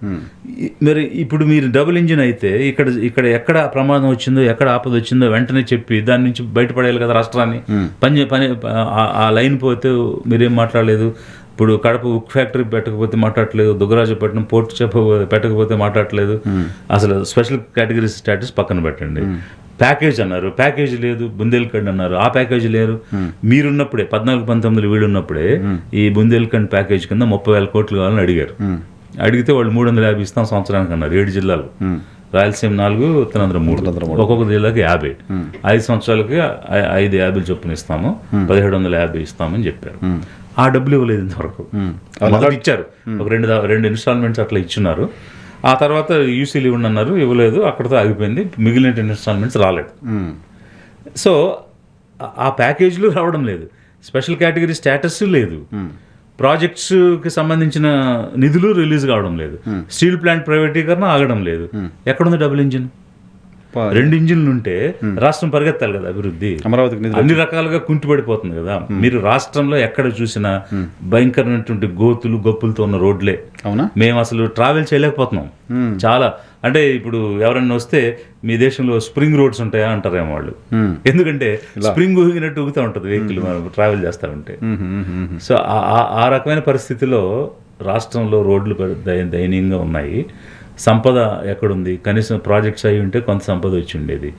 మరి ఇప్పుడు మీరు డబుల్ ఇంజిన్ అయితే ఇక్కడ ఎక్కడ ప్రమాదం వచ్చిందో, ఎక్కడ ఆపద వచ్చిందో వెంటనే చెప్పి దాని నుంచి బయటపడేయాలి కదా రాష్ట్రాన్ని. ఆ లైన్ పోతే మీరేం మాట్లాడలేదు. ఇప్పుడు కడప ఉక్ ఫ్యాక్టరీ పెట్టకపోతే మాట్లాడలేదు, దుగ్గరాజపట్నం పోర్ట్ పెట్టకపోతే మాట్లాడలేదు. అసలు స్పెషల్ కేటగిరీ స్టేటస్ పక్కన పెట్టండి. ప్యాకేజ్ అన్నారు, ప్యాకేజ్ లేదు. బుందేల్ఖండ్ అన్నారు, ఆ ప్యాకేజ్ లేరు. మీరున్నప్పుడే 14-19 వీళ్ళున్నప్పుడే ఈ బుందేల్ఖండ్ ప్యాకేజ్ కింద 30,000 కోట్లు కావాలని అడిగారు. అడిగితే వాళ్ళు 350 ఇస్తాం సంవత్సరానికి అన్నారు. 7 జిల్లాలు, రాయలసీమ 4, ఉత్తరాంధ్ర 3, ఒక్కొక్క జిల్లాకి 50. 5 సంవత్సరాలకి 550 చొప్పున ఇస్తాము, 1750 ఇస్తామని చెప్పారు. ఆ డబ్బులు ఇవ్వలేదు ఇంతవరకు. మొదటి ఇచ్చారు, ఒక రెండు ఇన్స్టాల్మెంట్స్ అట్లా ఇచ్చున్నారు. ఆ తర్వాత యూసీలు ఇవ్వండి అన్నారు, ఇవ్వలేదు, అక్కడితో ఆగిపోయింది. మిగిలిన ఇన్స్టాల్మెంట్స్ రాలేదు. సో ఆ ప్యాకేజీలు రావడం లేదు, స్పెషల్ కేటగిరీ స్టేటస్ లేదు, ప్రాజెక్ట్స్కి సంబంధించిన నిధులు రిలీజ్ కావడం లేదు, స్టీల్ ప్లాంట్ ప్రైవేటీకరణ ఆగడం లేదు. ఎక్కడుంది డబుల్ ఇంజిన్? 2 ఇంజిన్లు ఉంటే రాష్ట్రం పరిగెత్తాలి కదా అభివృద్ధి. అమరావతికి అన్ని రకాలుగా కుంటిపడిపోతుంది కదా. మీరు రాష్ట్రంలో ఎక్కడ చూసినా భయంకరమైనటువంటి గోతులు గొప్పులతో ఉన్న రోడ్లే. అవునా? మేము అసలు ట్రావెల్ చేయలేకపోతున్నాం చాలా. అంటే ఇప్పుడు ఎవరైనా వస్తే మీ దేశంలో స్ప్రింగ్ రోడ్స్ ఉంటాయా అంటారేమో వాళ్ళు. ఎందుకంటే స్ప్రింగ్ ఊగినట్టు ఊగుతూ ఉంటుంది వెహికల్ మనం ట్రావెల్ చేస్తూ ఉంటే. సో ఆ రకమైన పరిస్థితిలో రాష్ట్రంలో రోడ్లు దయనీయంగా ఉన్నాయి. సంపద ఎక్కడుంది? కనీసం ప్రాజెక్ట్స్ అయి ఉంటే కొంత సంపద వచ్చి ఉండేది.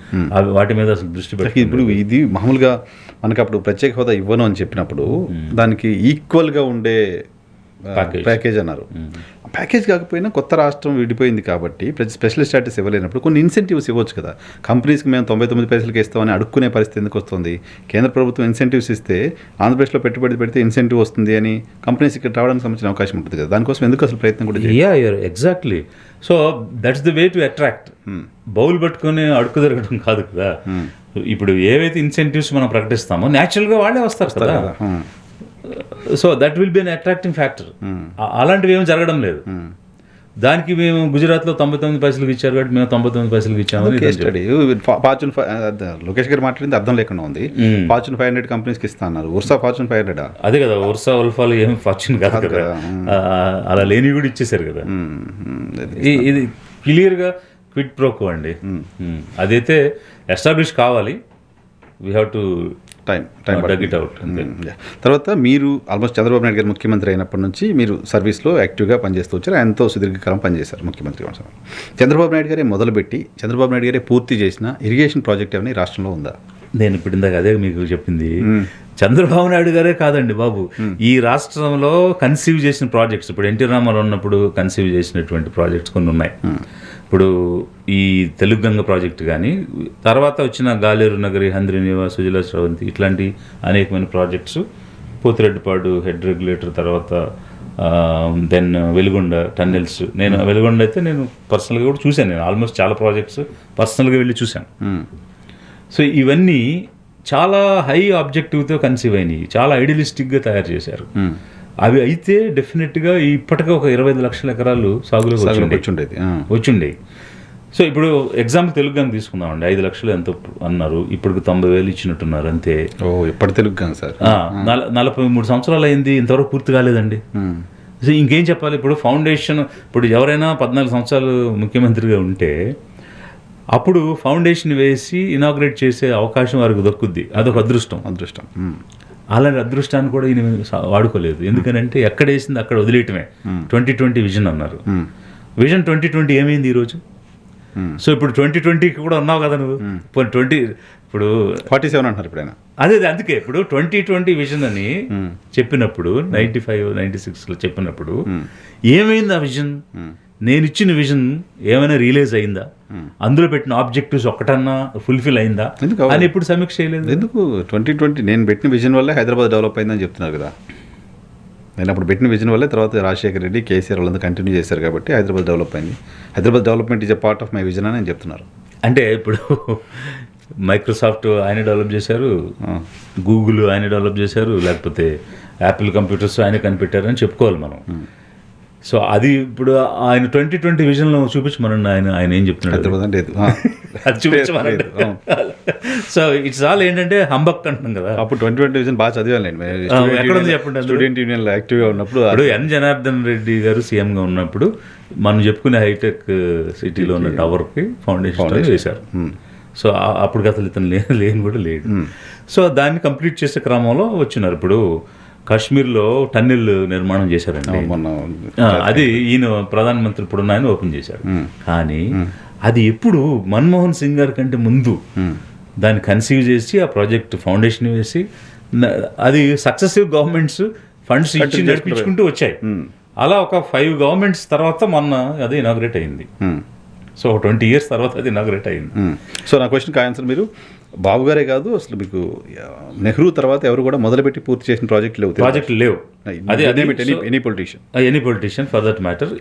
వాటి మీద అసలు దృష్టి పెట్టి ఇప్పుడు ఇది మామూలుగా మనకు అప్పుడు ప్రత్యేక హోదా ఇవ్వను అని చెప్పినప్పుడు దానికి ఈక్వల్గా ఉండే ప్యాకేజ్ అన్నారు. ప్యాకేజ్ కాకపోయినా కొత్త రాష్ట్రం విడిపోయింది కాబట్టి ప్రతి స్పెషల్ స్టాటస్ ఇవ్వలేనప్పుడు కొన్ని ఇన్సెంటివ్స్ ఇవ్వచ్చు కదా. కంపెనీస్కి మేము 99 పైసలకి ఇస్తామని అడుక్కునే పరిస్థితి ఎందుకు వస్తుంది? కేంద్ర ప్రభుత్వం ఇన్సెంటివ్స్ ఇస్తే ఆంధ్రప్రదేశ్లో పెట్టుబడి పెడితే ఇన్సెంటివ్ వస్తుంది అని కంపెనీస్ ఇక్కడ రావడానికి సంబంధించిన అవకాశం ఉంటుంది కదా. దానికోసం ఎందుకు అసలు ప్రయత్నం కూడా చేయాలి? Exactly. So that's the way to attract. Bowl పట్టుకొని అడుక్కు జరగడం కాదు కదా. ఇప్పుడు ఏవైతే ఇన్సెంటివ్స్ మనం ప్రకటిస్తామో న్యాచురల్గా వాళ్ళే వస్తారు కదా. So that will be an attracting factor. అలాంటివి ఏమి జరగడం లేదు. దానికి మేము గుజరాత్లో 99 పైసలకు ఇచ్చారు కాబట్టి మేము 99 పైసలకు ఇచ్చామని ఫార్చ్యూన్ లోకేష్ గారు మాట్లాడింది అర్థం లేకుండా ఉంది. ఫార్చ్యూన్ 500 కంపెనీస్కి ఇస్తా అన్నారు. ఉర్సా ఫార్చ్యూన్ 500 అదే కదా. ఉర్సా ఉల్ఫాలు ఏం ఫార్చ్యూన్ కాదు కదా. అలా లేని కూడా ఇచ్చేసారు కదా. ఇది క్లియర్గా క్విట్ ప్రోకో అండి. అదైతే ఎస్టాబ్లిష్ కావాలి. We have to time it out. తర్వాత మీరు ఆల్మోస్ట్ చంద్రబాబు నాయుడు గారు ముఖ్యమంత్రి అయినప్పటి నుంచి మీరు సర్వీస్లో యాక్టివ్గా పనిచేస్తూ వచ్చారు. ఎంతో సుదీర్ఘకాలం పనిచేశారు ముఖ్యమంత్రి. చంద్రబాబు నాయుడు గారే మొదలుపెట్టి చంద్రబాబు నాయుడు గారే పూర్తి చేసిన ఇరిగేషన్ ప్రాజెక్ట్ ఏమైనా రాష్ట్రంలో ఉందా? నేను ఇప్పుడు ఇందాక అదే మీకు చెప్పింది. చంద్రబాబు నాయుడు గారే కాదండి బాబు, ఈ రాష్ట్రంలో కన్సీవ్ చేసిన ప్రాజెక్ట్స్, ఇప్పుడు ఎన్టీ రామారావు ఉన్నప్పుడు కన్సీవ్ చేసినటువంటి ప్రాజెక్ట్స్ కొన్ని ఉన్నాయి. ఇప్పుడు ఈ తెలుగు గంగ ప్రాజెక్టు కానీ, తర్వాత వచ్చిన గాలేరు నగరి, హంద్రీనివా, సుజలా స్రవంతి, ఇట్లాంటి అనేకమైన ప్రాజెక్ట్స్, పోతిరెడ్డిపాడు హెడ్ రెగ్యులేటర్, తర్వాత దెన్ వెలుగొండ టన్నెల్స్. నేను వెలుగొండ అయితే నేను పర్సనల్గా కూడా చూశాను. నేను ఆల్మోస్ట్ చాలా ప్రాజెక్ట్స్ పర్సనల్గా వెళ్ళి చూశాను. సో ఇవన్నీ చాలా హై ఆబ్జెక్టివ్తో కన్సీవ్ అయినాయి, చాలా ఐడియలిస్టిక్గా తయారు చేశారు. అవి అయితే డెఫినెట్గా ఇప్పటికే ఒక 25 లక్షల ఎకరాలు సాగులో వచ్చుండేవి. సో ఇప్పుడు ఎగ్జాంపుల్ తెలుగు గంగ తీసుకుందామండి. 5 లక్షలు ఎంతో అన్నారు, ఇప్పుడు 90,000 ఇచ్చినట్టున్నారు అంతే. ఎప్పటి తెలుగు గంగ సార్ 43 సంవత్సరాలు అయింది, ఇంతవరకు పూర్తి కాలేదండి. సో ఇంకేం చెప్పాలి? ఇప్పుడు ఫౌండేషన్, ఇప్పుడు ఎవరైనా 14 సంవత్సరాలు ముఖ్యమంత్రిగా ఉంటే అప్పుడు ఫౌండేషన్ వేసి ఇనాగ్రేట్ చేసే అవకాశం వారికి దక్కుద్ది. అదొక అదృష్టం. అలాంటి అదృష్టాన్ని కూడా ఈయన వాడుకోలేదు. ఎందుకనంటే ఎక్కడ వేసింది అక్కడ వదిలేయటమే. 2020 విజన్ అన్నారు. విజన్ 2020 ఏమైంది ఈరోజు? సో ఇప్పుడు 2020కి కూడా ఉన్నావు కదా నువ్వు. ఇప్పుడు 47 అంటున్నారు ఇప్పుడు. అదే అందుకే ఇప్పుడు 2020 విజన్ అని చెప్పినప్పుడు 95-96లో చెప్పినప్పుడు ఏమైంది ఆ విజన్? నేను ఇచ్చిన విజన్ ఏమైనా రియలైజ్ అయిందా? అందులో పెట్టిన ఆబ్జెక్టివ్స్ ఒక్కటన్నా ఫుల్ఫిల్ అయిందా అని ఎప్పుడు సమీక్ష చేయలేదు. ఎందుకు 2020 నేను పెట్టిన విజన్ వల్లే హైదరాబాద్ డెవలప్ అయిందని చెప్తున్నారు కదా. నేను అప్పుడు పెట్టిన విజన్ వల్లే తర్వాత రాజశేఖర రెడ్డి, కేసీఆర్ వాళ్ళంతా కంటిన్యూ చేశారు కాబట్టి హైదరాబాద్ డెవలప్ అయింది. Hyderabad development is a part of my vision అని చెప్తున్నారు. అంటే ఇప్పుడు మైక్రోసాఫ్ట్ ఆయన డెవలప్ చేశారు, గూగుల్ ఆయన డెవలప్ చేశారు, లేకపోతే యాపిల్ కంప్యూటర్స్ ఆయన కనిపెట్టారని చెప్పుకోవాలి మనం. సో అది ఇప్పుడు ఆయన 2020 విజన్లో చూపించమనండి, ఆయన ఏం చెప్తున్నాడు అది చూపించమనండి. సో ఇట్స్ ఆల్ ఏంటంటే హంబక్ అంటున్నాం కదా. అప్పుడు 2020 విజన్ బాగా చదివాలండి, ఎక్కడ ఉంది చెప్పండి. స్టూడెంట్ యూనియన్లో యాక్టివ్గా ఉన్నప్పుడు ఇప్పుడు ఎన్ జనార్దన్ రెడ్డి గారు సీఎంగా ఉన్నప్పుడు మనం చెప్పుకునే హైటెక్ సిటీలో ఉన్న టవర్కి ఫౌండేషన్ వేశారు. సో అప్పుడు అసలు ఇతను లేని కూడా లేడు. సో దాన్ని కంప్లీట్ చేసే క్రమంలో వచ్చినారు. ఇప్పుడు కాశ్మీర్లో టన్నెల్ నిర్మాణం చేశారండి, అది ఈయన ప్రధానమంత్రి ఇప్పుడున్న ఆయన ఓపెన్ చేశారు. కానీ అది ఎప్పుడు మన్మోహన్ సింగ్ గారి కంటే ముందు దాన్ని కన్సీవ్ చేసి ఆ ప్రాజెక్ట్ ఫౌండేషన్ వేసి అది సక్సెసివ్ గవర్నమెంట్స్ ఫండ్స్ ఇచ్చి నడిపించుకుంటూ వచ్చాయి. అలా ఒక 5 గవర్నమెంట్స్ తర్వాత మొన్న అది ఇనాగ్రేట్ అయింది. సో 20 years తర్వాత అది ఇనాగ్రేట్ అయింది. సో నా క్వశ్చన్కి ఆన్సర్ మీరు బాబు గారే కాదు, అసలు మీకు నెహ్రూ తర్వాత ఎవరు కూడా మొదలుపెట్టి పూర్తి చేసిన ప్రాజెక్టులు లేవు. Any politician for that matter.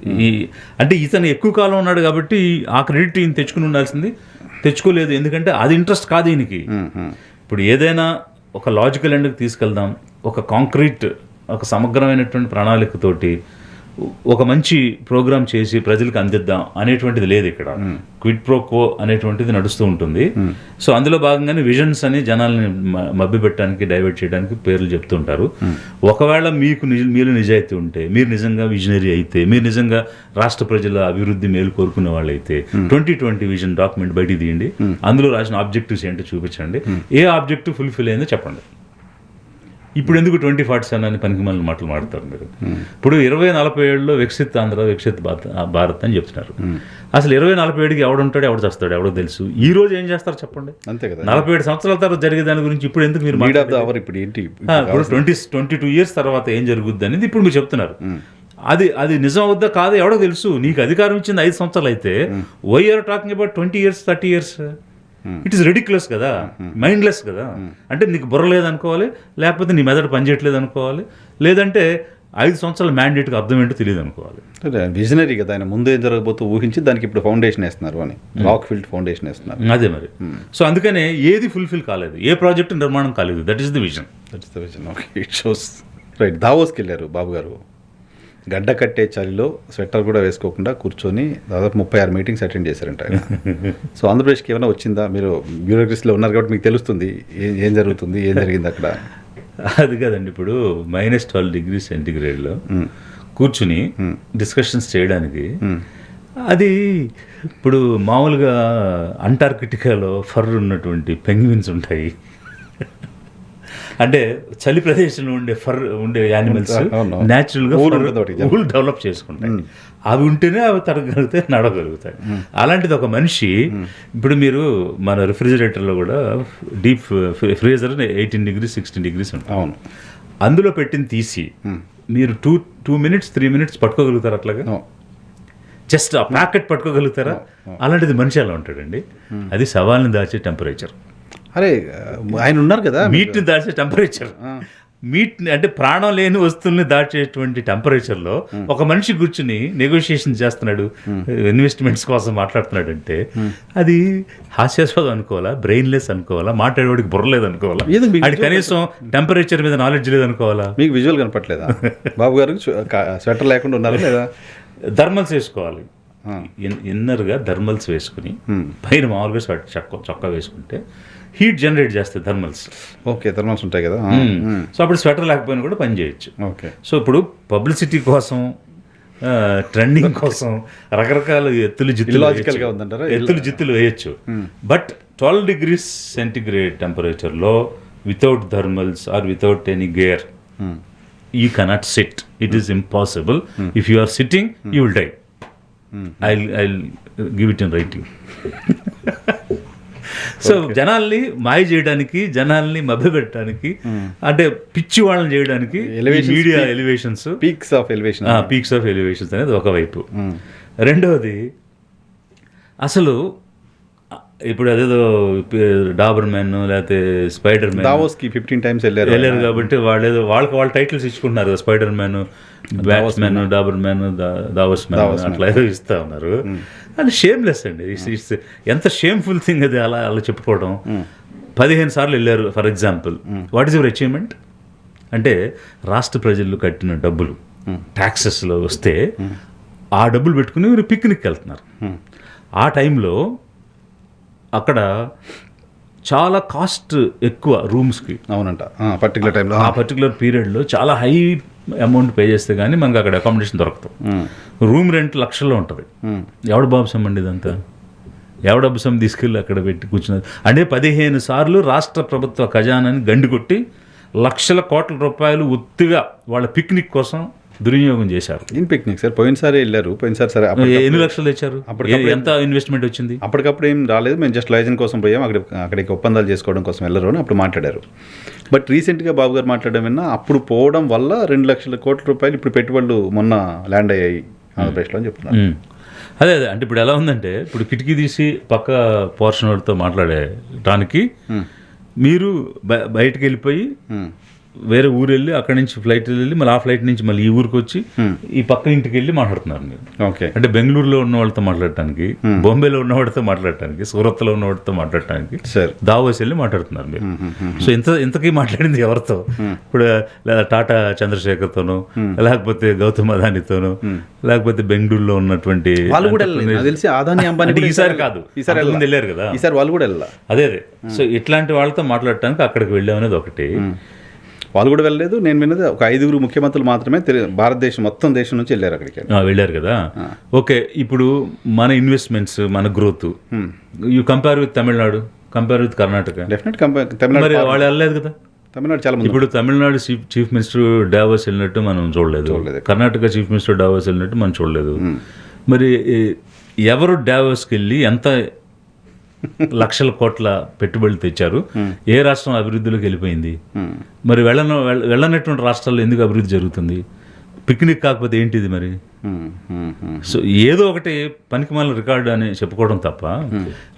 అంటే ఇతను ఎక్కువ కాలం ఉన్నాడు కాబట్టి ఆ క్రెడిట్ ఈయన తెచ్చుకుని ఉండాల్సింది, తెచ్చుకోలేదు. ఎందుకంటే అది ఇంట్రెస్ట్ కాదు ఈయనకి. ఇప్పుడు ఏదైనా ఒక లాజికల్ ఎండ్కి తీసుకెళ్దాం, ఒక కాంక్రీట్ ఒక సమగ్రమైనటువంటి ప్రణాళికతోటి ఒక మంచి ప్రోగ్రామ్ చేసి ప్రజలకు అందిద్దాం అనేటువంటిది లేదు ఇక్కడ. క్విడ్ ప్రో కో అనేటువంటిది నడుస్తూ ఉంటుంది. సో అందులో భాగంగానే విజన్స్ అని జనాల్ని మభ్యపెట్టడానికి, డైవర్ట్ చేయడానికి పేర్లు చెప్తుంటారు. ఒకవేళ మీరు నిజాయితీ ఉంటే, మీరు నిజంగా విజనరీ అయితే, మీరు నిజంగా రాష్ట్ర ప్రజల అభివృద్ధి మేలు కోరుకునే వాళ్ళైతే 2020 విజన్ డాక్యుమెంట్ బయటికి తీయండి, అందులో రాసిన ఆబ్జెక్టివ్స్ ఏంటో చూపించండి, ఏ ఆబ్జెక్టివ్ ఫుల్ఫిల్ అయిందో చెప్పండి. ఇప్పుడు ఎందుకు 2047 అని పనికి మళ్ళీ మాటలు మాడతారు మీరు? ఇప్పుడు 2047లో వికసిత్ ఆంధ్ర, వికసిత్ భారత్ అని చెప్తున్నారు. అసలు 2047కి ఎవడుంటాడు, ఎవడు చేస్తాడు, ఎవడో తెలుసు. ఈ రోజు ఏం చేస్తారు చెప్పండి? అంతే కదా. 47 సంవత్సరాల తర్వాత జరిగే దాని గురించి ఇప్పుడు ఎందుకు మీరు ఇప్పుడు ఏంటి, ఇప్పుడు 22 years తర్వాత ఏం జరుగుద్ది అనేది ఇప్పుడు మీరు చెప్తున్నారు. అది నిజం అవుద్దా కాదు ఎవడో తెలుసు. నీకు అధికారం ఇచ్చింది 5 సంవత్సరాలు అయితే why are talking about 20 years 30 years? It is ridiculous కదా, మైండ్లెస్ కదా. అంటే నీకు బుర్ర లేదనుకోవాలి, లేకపోతే నీ మెదడు పనిచేయట్లేదు అనుకోవాలి, లేదంటే 5 సంవత్సరాల మ్యాండేట్కి అర్థం ఏంటో తెలియదు అనుకోవాలి. విజనరీ కదా, ఆయన ముందు ఏం జరగబోతూ ఊహించి దానికి ఇప్పుడు ఫౌండేషన్ వేస్తున్నారు అని, రాక్ ఫీల్డ్ ఫౌండేషన్ వేస్తున్నారు. అదే మరి. సో అందుకనే ఏది ఫుల్ఫిల్ కాలేదు, ఏ ప్రాజెక్టు నిర్మాణం కాలేదు. That is the vision. Okay, it shows. Right. దావోస్కి వెళ్ళారు బాబు గారు, గడ్డ కట్టే చలిలో స్వెటర్ కూడా వేసుకోకుండా కూర్చొని దాదాపు 36 మీటింగ్స్ అటెండ్ చేశారంట ఆయన. సో ఆంధ్రప్రదేశ్కి ఏమైనా వచ్చిందా? మీరు బ్యూరోక్రసీలో ఉన్నారు కాబట్టి మీకు తెలుస్తుంది ఏం జరుగుతుంది, ఏం జరిగింది అక్కడ. అది కాదండి, ఇప్పుడు -12 degrees సెంటిగ్రేడ్లో కూర్చుని డిస్కషన్స్ చేయడానికి, అది ఇప్పుడు మామూలుగా అంటార్కిటికాలో ఫర్ ఉన్నటువంటి పెంగ్విన్స్ ఉంటాయి, అంటే చలి ప్రదేశంలో ఉండే యానిమల్స్ న్యాచురల్గా ఊళ్ళు డెవలప్ చేసుకుంటాయి. అవి ఉంటేనే అవి తరగలుగుతాయి, నడవగలుగుతాయి. అలాంటిది ఒక మనిషి, ఇప్పుడు మీరు మన రిఫ్రిజిరేటర్లో కూడా డీప్ ఫ్రీజర్ 18 degrees 16 degrees ఉంటుంది. అవును, అందులో పెట్టింది తీసి మీరు 2 minutes 3 minutes పట్టుకోగలుగుతారు అట్లాగా? జస్ట్ ఆ ప్యాకెట్ పట్టుకోగలుగుతారా? అలాంటిది మనిషి అలా ఉంటాడండి. అది సవాల్ని దాచే టెంపరేచర్. అరే ఆయన ఉన్నారు కదా, మీట్ని దాచే టెంపరేచర్. మీట్ అంటే ప్రాణం లేని వస్తువుల్ని దాచేటువంటి టెంపరేచర్లో ఒక మనిషి కూర్చుని నెగోషియేషన్ చేస్తున్నాడు, ఇన్వెస్ట్మెంట్స్ కోసం మాట్లాడుతున్నాడు అంటే అది హాస్యాస్పదం అనుకోవాలా, బ్రెయిన్లెస్ అనుకోవాలా, మాట్లాడేవాడికి బుర్రలేదు అనుకోవాలా, అది కనీసం టెంపరేచర్ మీద నాలెడ్జ్ లేదు అనుకోవాలా? మీకు విజువల్ కనపట్లేదా బాబు గారు? స్వెటర్ లేకుండా ఉన్నారు లేదా? థర్మల్స్ వేసుకోవాలి, ఇన్నర్గా థర్మల్స్ వేసుకుని పైన మామూలుగా చొక్కా వేసుకుంటే హీట్ జనరేట్ చేస్తాయి థర్మల్స్. ఓకే, థర్మల్స్ ఉంటాయి కదా. సో అప్పుడు స్వెటర్ లేకపోయినా కూడా పని చేయొచ్చు. ఓకే. సో ఇప్పుడు పబ్లిసిటీ కోసం, ట్రెండింగ్ కోసం రకరకాల ఎత్తులు జిత్తులు వేయచ్చు. బట్ 12 degrees centigrade టెంపరేచర్లో without thermals or without any gear you cannot sit. It is impossible. If you are sitting you will die. I'll give it in writing. So జనాల్ని మాయ చేయడానికి, జనాల్ని మభ్యపెట్టడానికి, అంటే పిచ్చి వాళ్ళని చేయడానికి media elevations, peaks of elevations అనేది ఒకవైపు. రెండవది, అసలు ఇప్పుడు అదేదో డాబర్ మ్యాన్ లేకపోతే స్పైడర్ మ్యాన్ దావోస్కి 15 times వెళ్ళారు కాబట్టి వాళ్ళేదో వాళ్ళ టైటిల్స్ ఇచ్చుకుంటున్నారు కదా, spider man, bats man, Dabur man, Davos man అట్లా ఏదో ఇస్తా ఉన్నారు. అది షేమ్లెస్ అండి. ఇట్స్ ఎంత షేమ్ఫుల్ థింగ్ అది అలా చెప్పుకోవడం. 15 సార్లు వెళ్ళారు for example. What is your achievement? అంటే రాష్ట్ర ప్రజలు కట్టిన డబ్బులు ట్యాక్సెస్లో వస్తే ఆ డబ్బులు పెట్టుకుని మీరు పిక్నిక్ వెళ్తున్నారు. ఆ టైంలో అక్కడ చాలా కాస్ట్ ఎక్కువ రూమ్స్కి. అవునంట, పర్టికులర్ టైంలో ఆ పర్టికులర్ పీరియడ్లో చాలా హై అమౌంట్ పే చేస్తే కానీ మనకు అక్కడ అకామిడేషన్ దొరకదు. రూమ్ రెంట్ లక్షల్లో ఉంటుంది. ఎవడ బాబుసం అండి ఇదంతా? ఎవడ అబ్బసం తీసుకెళ్ళి అక్కడ పెట్టి కూర్చున్నది అంటే 15 సార్లు రాష్ట్ర ప్రభుత్వ ఖజానాని గండి కొట్టి లక్షల కోట్ల రూపాయలు ఒత్తిగా వాళ్ళ పిక్నిక్ కోసం దుర్వినియోగం చేశారు. ఏం పిక్నిక్ సార్? పోయినసారి వెళ్ళారు, పోయినసారి సరే ఎన్ని లక్షలు తెచ్చారు? ఎంత ఇన్వెస్ట్మెంట్ వచ్చింది? అప్పటికప్పుడు ఏం రాలేదు, మేము జస్ట్ లైజన్ కోసం పోయాం, అక్కడికి ఒప్పందాలు చేసుకోవడం కోసం వెళ్ళరు అని అప్పుడు మాట్లాడారు. బట్ రీసెంట్గా బాబు గారు మాట్లాడడం విన్నా, అప్పుడు పోవడం వల్ల 2 లక్షల కోట్ల రూపాయలు ఇప్పుడు పెట్టుబడులు మొన్న ల్యాండ్ అయ్యాయి ఆంధ్రప్రదేశ్లో అని చెప్తున్నారు. అదే అంటే ఇప్పుడు ఎలా ఉందంటే, ఇప్పుడు కిటికీ తీసి పక్క పోర్షన్ వాళ్ళతో మాట్లాడడానికి మీరు బయటకు వెళ్ళిపోయి వేరే ఊరు వెళ్ళి అక్కడి నుంచి ఫ్లైట్ వెళ్ళి మళ్ళీ ఆ ఫ్లైట్ నుంచి మళ్ళీ ఈ ఊరికి వచ్చి ఈ పక్క ఇంటికి వెళ్ళి మాట్లాడుతున్నారు మీరు. ఓకే, అంటే బెంగళూరులో ఉన్న వాళ్ళతో మాట్లాడటానికి, బాంబేలో ఉన్న వాడితో మాట్లాడటానికి, సూరత్లో ఉన్న వాడితో మాట్లాడటానికి దావోస్ వెళ్ళి మాట్లాడుతున్నారు మీరు. సో ఇంతకీ మాట్లాడింది ఎవరితో? ఇప్పుడు లేదా టాటా చంద్రశేఖర్తోనో, లేకపోతే గౌతమ్ అదానితోనో, లేకపోతే బెంగళూరులో ఉన్నటువంటి వాళ్ళు కూడా తెలిసి అదాని అంబానీ ఈసారి కాదు, ఈసారి వెళ్ళారు కదా, ఈసారి వాళ్ళు కూడా వెళ్ళారు. అదే సో ఇట్లాంటి వాళ్ళతో మాట్లాడటానికి అక్కడికి వెళ్ళామనేది ఒకటి. వాళ్ళు కూడా వెళ్ళలేదు. నేను విన్నది ఒక 5 ముఖ్యమంత్రులు మాత్రమే భారతదేశం మొత్తం దేశం నుంచి వెళ్ళారు అక్కడికి. వెళ్ళారు కదా. ఓకే, ఇప్పుడు మన ఇన్వెస్ట్మెంట్స్, మన growth you compare with Tamil Nadu, compare with Karnataka, definite Tamil Nadu. మరి వాళ్ళు వెళ్ళలేదు కదా. తమిళనాడు చాలా మంది. ఇప్పుడు తమిళనాడు చీఫ్ మినిస్టర్ డావోస్ వెళ్ళినట్టు మనం చూడలేదు, కర్ణాటక చీఫ్ మినిస్టర్ డావోస్ వెళ్ళినట్టు మనం చూడలేదు. మరి ఎవరు డావోస్కి వెళ్ళి ఎంత లక్షల కోట్ల పెట్టుబడులు తెచ్చారు? ఏ రాష్ట్రం అభివృద్ధిలోకి వెళ్ళిపోయింది? మరి వెళ్ళనటువంటి రాష్ట్రాల్లో ఎందుకు అభివృద్ధి జరుగుతుంది? పిక్నిక్ కాకపోతే ఏంటిది మరి? సో ఏదో ఒకటి పనికిమాలిన రికార్డు అని చెప్పుకోవడం తప్ప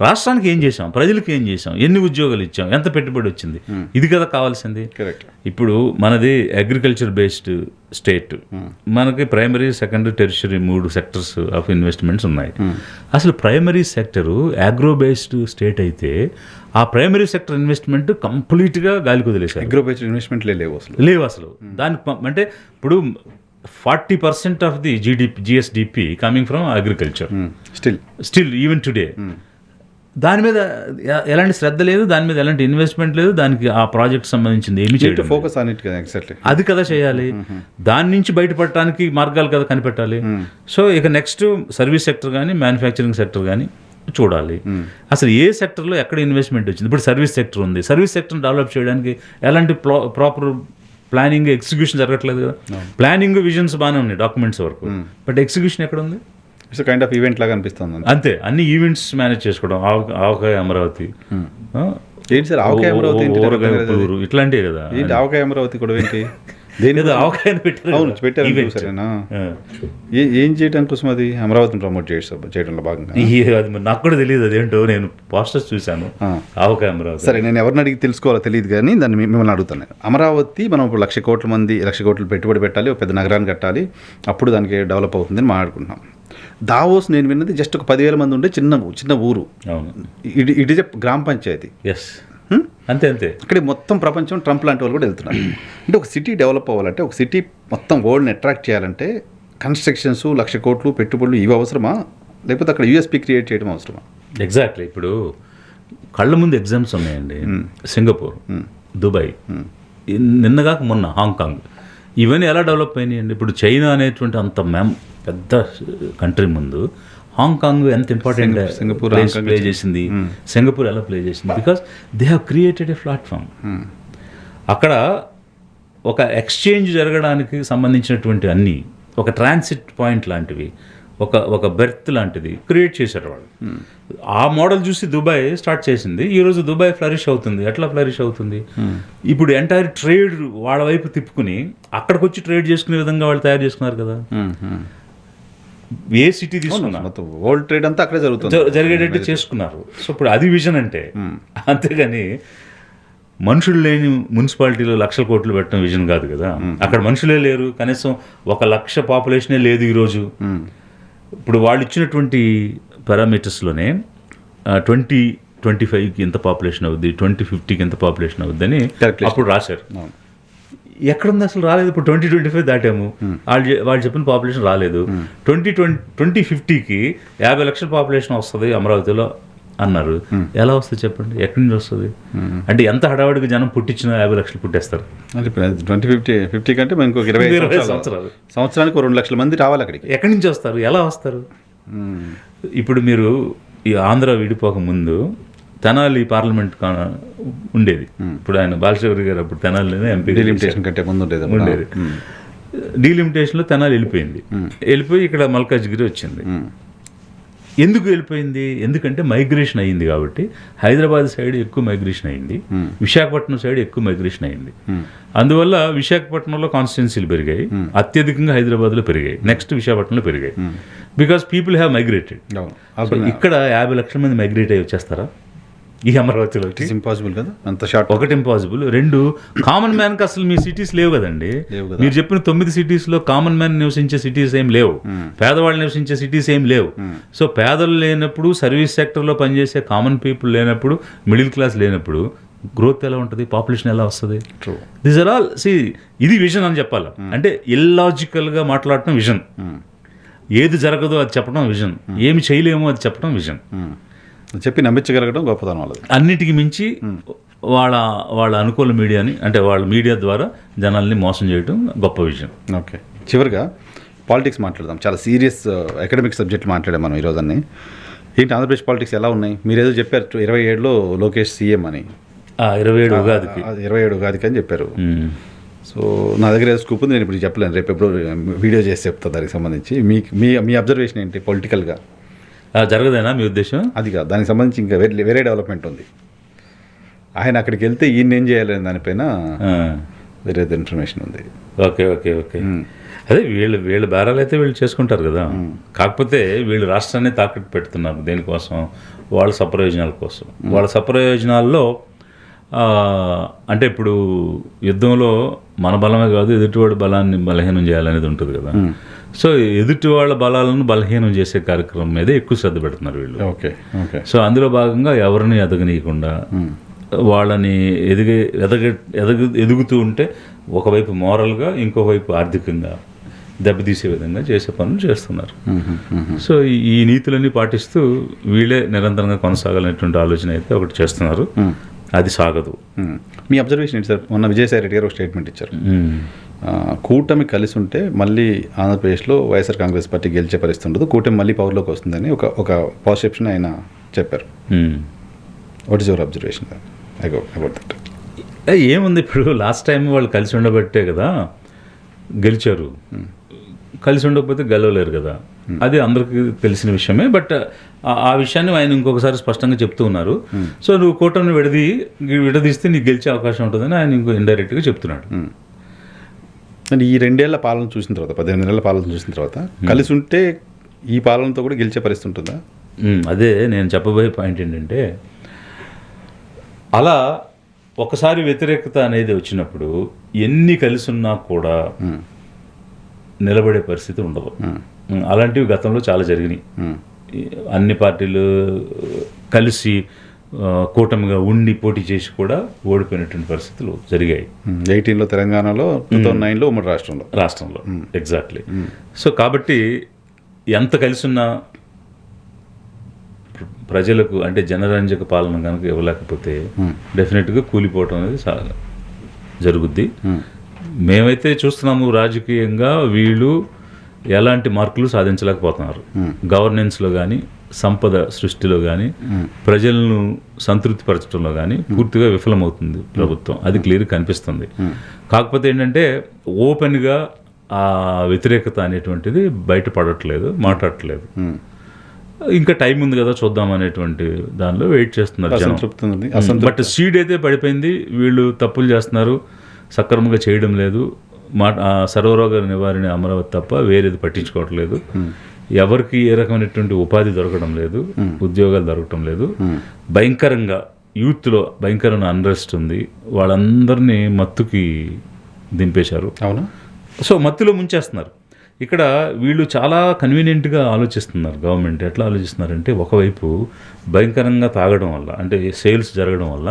రాష్ట్రానికి ఏం చేసాం, ప్రజలకు ఏం చేసాం, ఎన్ని ఉద్యోగాలు ఇచ్చాం, ఎంత పెట్టుబడి వచ్చింది, ఇది కదా కావాల్సింది. ఇప్పుడు మనది అగ్రికల్చర్ బేస్డ్ స్టేట్, మనకి primary, secondary, tertiary 3 sectors of investments ఉన్నాయి. అసలు primary sector agro based state అయితే ఆ ప్రైమరీ సెక్టర్ ఇన్వెస్ట్మెంట్ కంప్లీట్గా గాలికి వదిలేశారు. అగ్రో బేస్డ్ ఇన్వెస్ట్మెంట్ లేవు అసలు. దానికి అంటే ఇప్పుడు 40% of the GSDP coming from agriculture still even today. దాని మీద ఎలాంటి శ్రద్ధ లేదు, దాని మీద ఎలాంటి ఇన్వెస్ట్మెంట్ లేదు, దానికి ఆ ప్రాజెక్ట్ సంబంధించింది ఏమి చేయడం. ఫోకస్ ఆన్ ఇట్ కదా, ఎగ్జాక్ట్లీ అది కదా చేయాలి. దాని నుంచి బయటపడటానికి మార్గాలు కదా కనిపెట్టాలి. సో ఇక నెక్స్ట్ సర్వీస్ సెక్టర్ కానీ మ్యానుఫ్యాక్చరింగ్ సెక్టర్ కానీ చూడాలి. అసలు ఏ సెక్టర్లో ఎక్కడ ఇన్వెస్ట్మెంట్ వచ్చింది? ఇప్పుడు సర్వీస్ సెక్టర్ ఉంది, సర్వీస్ సెక్టర్ని డెవలప్ చేయడానికి ఎలాంటి ప్రాపర్ ప్లానింగ్, ఎగ్జిక్యూషన్ జరగట్లేదు కదా. ప్లానింగ్, విజన్స్ బాగానే ఉన్నాయి డాక్యుమెంట్స్ వరకు, బట్ ఎగ్జిక్యూషన్ ఎక్కడ ఉంది? ఇట్స్ కైండ్ ఆఫ్ ఈవెంట్ లాగా అనిపిస్తుంది అంతే. అన్ని ఈవెంట్స్ మేనేజ్ చేసుకోవడం, ఆవకాయ అమరావతి, ఏంటి సార్ ఆవకాయ అమరావతి, ఇట్లాంటివి కదా. ఏంటి ఆవకాయ అమరావతి కూడా ఏంటి? ఆవకాయను పెట్టారు, ఏం చేయడానికి కోసం అది అమరావతిని ప్రమోట్ చేయడంలో భాగంగా? అది నాకు కూడా తెలియదు అదేంటో, నేను పోస్టర్స్ చూశాను ఆవకాయ అమరావతి. సరే, నేను ఎవరిని అడిగి తెలుసుకోవాలో తెలియదు కానీ దాన్ని మిమ్మల్ని అడుగుతాను. అమరావతి మనం ఇప్పుడు 1,00,00,000 కోట్లు పెట్టుబడి పెట్టాలి, ఒక పెద్ద నగరాన్ని కట్టాలి, అప్పుడు దానికి డెవలప్ అవుతుందని మాట్లాడుకుంటున్నాం. దావోస్ నేను విన్నది జస్ట్ ఒక 10,000 మంది ఉండే చిన్న ఊరు. ఇట్ ఈజ్ ఎ గ్రామ పంచాయతీ. అంతే అంతే. ఇక్కడ మొత్తం ప్రపంచం ట్రంప్ లాంటి వాళ్ళు కూడా వెళ్తున్నారు. అంటే ఒక సిటీ డెవలప్ అవ్వాలంటే, ఒక సిటీ మొత్తం వరల్డ్ని అట్రాక్ట్ చేయాలంటే కన్స్ట్రక్షన్స్, 1,00,000 కోట్లు పెట్టుబడులు ఇవి అవసరమా, లేకపోతే అక్కడ యూఎస్పీ క్రియేట్ చేయడం అవసరమా? ఎగ్జాక్ట్లీ. ఇప్పుడు కళ్ళ ముందు ఎగ్జామ్స్ ఉన్నాయండి. సింగపూర్, దుబాయ్, నిన్నగాక మొన్న హాంకాంగ్, ఇవన్నీ ఎలా డెవలప్ అయినాయండి? ఇప్పుడు చైనా అనేటువంటి అంత పెద్ద కంట్రీ ముందు హాంకాంగ్ ఎంత ఇంపార్టెంట్ ప్లే చేసింది, సింగపూర్ ఎలా ప్లే చేసింది? Because they have created a platform. అక్కడ ఒక ఎక్స్చేంజ్ జరగడానికి సంబంధించినటువంటి అన్నీ, ఒక ట్రాన్సిట్ పాయింట్ లాంటివి, ఒక బెర్త్ లాంటిది క్రియేట్ చేశారు వాళ్ళు. ఆ మోడల్ చూసి దుబాయ్ స్టార్ట్ చేసింది. ఈరోజు దుబాయ్ ఫ్లరిష్ అవుతుంది. ఎట్లా ఫ్లరిష్ అవుతుంది? ఇప్పుడు ఎంటైర్ ట్రేడ్ వాళ్ళ వైపు తిప్పుకుని అక్కడికి వచ్చి ట్రేడ్ చేసుకునే విధంగా వాళ్ళు తయారు చేసుకున్నారు కదా. ఏ సిటీ తీసుకున్నా మొత్తం వరల్డ్ ట్రేడ్ అంతా అక్కడే జరుగుతుంది. జరిగేటట్టు చేసుకున్నారు. సో ఇప్పుడు అది విజన్ అంటే, అంతేగాని మనుషులు లేని మున్సిపాలిటీలో లక్షల కోట్లు పెట్టడం విజన్ కాదు కదా. అక్కడ మనుషులే లేరు, కనీసం 1,00,000 పాపులేషనే లేదు ఈరోజు. ఇప్పుడు వాళ్ళు ఇచ్చినటువంటి పారామీటర్స్లోనే 2025కి ఎంత పాపులేషన్ అవుద్ది, 2050కి ఎంత పాపులేషన్ అవుద్ది అని అప్పుడు రాశారు. ఎక్కడుంది అసలు రాలేదు. ఇప్పుడు 2025 దాటాము, వాళ్ళు చెప్పిన పాపులేషన్ రాలేదు. 2050కి 50 లక్షల పాపులేషన్ వస్తుంది అమరావతిలో అన్నారు. ఎలా వస్తుంది చెప్పండి, ఎక్కడి నుంచి వస్తుంది? అంటే ఎంత హడావుడికి జనం పుట్టించినా 50 లక్షలు పుట్టేస్తారు. 2050 కంటే ఇంకొక 20 సంవత్సరాలు, సంవత్సరానికి 2 లక్షల మంది రావాలి అక్కడికి. ఎక్కడి నుంచి వస్తారు, ఎలా వస్తారు? ఇప్పుడు మీరు ఈ ఆంధ్ర విడిపోక ముందు తెనాలి పార్లమెంట్ ఉండేది. ఇప్పుడు ఆయన బాలశౌరి గారు అప్పుడు తెనాలిలోనే ఎంపీ. డీలిమిటేషన్ కంటే ముందు ఉండేది. డీలిమిటేషన్లో తెనాలి వెళ్ళిపోయి ఇక్కడ మల్కాజ్గిరి వచ్చింది. ఎందుకు వెళ్ళిపోయింది? ఎందుకంటే మైగ్రేషన్ అయ్యింది కాబట్టి. హైదరాబాద్ సైడ్ ఎక్కువ మైగ్రేషన్ అయింది, విశాఖపట్నం సైడ్ ఎక్కువ మైగ్రేషన్ అయింది. అందువల్ల విశాఖపట్నంలో కాన్స్టిట్యున్సీలు పెరిగాయి, అత్యధికంగా హైదరాబాద్లో పెరిగాయి, నెక్స్ట్ విశాఖపట్నంలో పెరిగాయి. Because people have migrated. ఇక్కడ 50 లక్షల మంది మైగ్రేట్ అయ్యి వచ్చేస్తారా ఈ అమరావతిలో? ఇంపాసిబుల్ కదా, అంత షార్ట్. ఒకటి ఇంపాసిబుల్, 2 కామన్ మ్యాన్కి అసలు మీ సిటీస్ లేవు కదండి. మీరు చెప్పిన 9 సిటీస్లో కామన్ మ్యాన్ నివసించే సిటీస్ ఏం లేవు, పేదవాళ్ళు నివసించే సిటీస్ ఏం లేవు. సో పేదలు లేనప్పుడు, సర్వీస్ సెక్టర్లో పనిచేసే కామన్ పీపుల్ లేనప్పుడు, మిడిల్ క్లాస్ లేనప్పుడు గ్రోత్ ఎలా ఉంటుంది, పాపులేషన్ ఎలా వస్తుంది? దీస్ ఆర్ ఆల్ ఇది విజన్ అని చెప్పాలి. అంటే ఇల్లాజికల్గా మాట్లాడటం విజన్, ఏది జరగదో అది చెప్పడం విజన్, ఏమి చేయలేమో అది చెప్పడం విజన్. చెప్పి నమ్మించగలగడం గొప్పతనం వాళ్ళది. అన్నిటికీ మించి వాళ్ళ అనుకూల మీడియాని, అంటే వాళ్ళ మీడియా ద్వారా జనాల్ని మోసం చేయడం గొప్ప విషయం. ఓకే, చివరిగా పాలిటిక్స్ మాట్లాడదాం. చాలా సీరియస్ అకాడమిక్ సబ్జెక్ట్ మాట్లాడాం మనం ఈరోజు. అన్నీ ఏంటి ఆంధ్రప్రదేశ్ పాలిటిక్స్ ఎలా ఉన్నాయి? మీరు ఏదో చెప్పారు 27లో లోకేష్ సీఎం అని. 27 ఉగాదికి 27 ఉగాదికి అని చెప్పారు. సో నా దగ్గర ఏదో స్కూప్ ఉంది, నేను ఇప్పుడు చెప్పలేను, రేపు ఎప్పుడు వీడియో చేసి చెప్తాను దానికి సంబంధించి. మీ అబ్జర్వేషన్ ఏంటి పొలిటికల్గా? జరగదేనా మీ ఉద్దేశం? అది కాదు, దానికి సంబంధించి ఇంకా వేరే డెవలప్మెంట్ ఉంది. ఆయన అక్కడికి వెళ్తే ఈయన ఏం చేయాలని దానిపైన వేరే ఇన్ఫర్మేషన్ ఉంది. ఓకే. అదే వీళ్ళ బేరాలు అయితే వీళ్ళు చేసుకుంటారు కదా. కాకపోతే వీళ్ళు రాష్ట్రాన్ని తాకట్టు పెడుతున్నారు దేనికోసం? వాళ్ళ సప్రయోజనాల కోసం. వాళ్ళ సప్రయోజనాల్లో అంటే ఇప్పుడు యుద్ధంలో మన బలమే కాదు, ఎదుటివాడి బలాన్ని బలహీనం చేయాలనేది ఉంటుంది కదా. సో ఎదుటి వాళ్ళ బలాలను బలహీనం చేసే కార్యక్రమం మీద ఎక్కువ శ్రద్ధ పెడుతున్నారు వీళ్ళు. ఓకే. సో అందులో భాగంగా ఎవరిని ఎదగనీయకుండా, వాళ్ళని ఎదుగుతూ ఉంటే ఒకవైపు మోరల్గా, ఇంకోవైపు ఆర్థికంగా దెబ్బతీసే విధంగా చేసే పనులు చేస్తున్నారు. సో ఈ నీతులన్నీ పాటిస్తూ వీళ్ళే నిరంతరంగా కొనసాగాలనేటువంటి ఆలోచన అయితే ఒకటి చేస్తున్నారు. అది సాగదు. మీ అబ్జర్వేషన్ ఏంటి సార్? మొన్న విజయసాయి రెడ్డి గారు ఒక స్టేట్మెంట్ ఇచ్చారు, కూటమి కలిసి ఉంటే మళ్ళీ ఆంధ్రప్రదేశ్లో వైఎస్ఆర్ కాంగ్రెస్ పార్టీ గెలిచే పరిస్థితి ఉండదు, కూటమి మళ్ళీ పవర్లోకి వస్తుందని ఒక పర్సెప్షన్ ఆయన చెప్పారు. What is your observation about that? ఏముంది, ఇప్పుడు లాస్ట్ టైం వాళ్ళు కలిసి ఉండబట్టే కదా గెలిచారు. కలిసి ఉండకపోతే గెలవలేరు కదా, అది అందరికీ తెలిసిన విషయమే. బట్ ఆ విషయాన్ని ఆయన ఇంకొకసారి స్పష్టంగా చెప్తూ ఉన్నారు. సో నువ్వు కూటమిని విడదీస్తే నీకు గెలిచే అవకాశం ఉంటుందని ఆయన ఇంకో ఇండైరెక్ట్గా చెప్తున్నాడు. అంటే ఈ 2 ఏళ్ల పాలన చూసిన తర్వాత, 18 నెలల పాలన చూసిన తర్వాత కలిసి ఉంటే ఈ పాలనతో కూడా గెలిచే పరిస్థితి ఉంటుందా? అదే నేను చెప్పబోయే పాయింట్ ఏంటంటే, అలా ఒకసారి వ్యతిరేకత అనేది వచ్చినప్పుడు ఎన్ని కలిసి ఉన్నా కూడా నిలబడే పరిస్థితి ఉండదు. అలాంటివి గతంలో చాలా జరిగినాయి. అన్ని పార్టీలు కలిసి కూటమిగా ఉండి పోటీ చేసి కూడా ఓడిపోయినటువంటి పరిస్థితులు జరిగాయి. 18లో తెలంగాణలో, 2009లో ఉమ్మడి రాష్ట్రంలో ఎగ్జాక్ట్లీ. సో కాబట్టి ఎంత కలిసి ఉన్నా ప్రజలకు, అంటే జనరంజక పాలన కనుక ఇవ్వలేకపోతే డెఫినెట్గా కూలిపోవటం అనేది జరుగుద్ది. మేమైతే చూస్తున్నాము రాజకీయంగా వీళ్ళు ఎలాంటి మార్కులు సాధించలేకపోతున్నారు. గవర్నెన్స్లో కానీ, సంపద సృష్టిలో కానీ, ప్రజలను సంతృప్తిపరచడంలో కానీ పూర్తిగా విఫలమవుతుంది ప్రభుత్వం. అది క్లియర్గా కనిపిస్తుంది. కాకపోతే ఏంటంటే ఓపెన్గా ఆ వ్యతిరేకత అనేటువంటిది బయటపడట్లేదు, మాట్లాడట్లేదు. ఇంకా టైం ఉంది కదా చూద్దాం అనేటువంటి దానిలో వెయిట్ చేస్తున్నారు జనం. బట్ సీడ్ అయితే పడిపోయింది. వీళ్ళు తప్పులు చేస్తున్నారు, సక్రమంగా చేయడం లేదు, సర్వరోగ నివారణ అమరావతి తప్ప వేరేది పట్టించుకోవట్లేదు. ఎవరికి ఏ రకమైనటువంటి ఉపాధి దొరకడం లేదు, ఉద్యోగాలు దొరకడం లేదు. భయంకరంగా యూత్లో భయంకరమైన అన్రెస్ట్ ఉంది. వాళ్ళందరినీ మత్తుకి దింపేశారు. అవునా? సో మత్తులో ముంచేస్తున్నారు. ఇక్కడ వీళ్ళు చాలా కన్వీనియంట్గా ఆలోచిస్తున్నారు. గవర్నమెంట్ ఎట్లా ఆలోచిస్తున్నారంటే, ఒకవైపు భయంకరంగా తాగడం వల్ల, అంటే సేల్స్ జరగడం వల్ల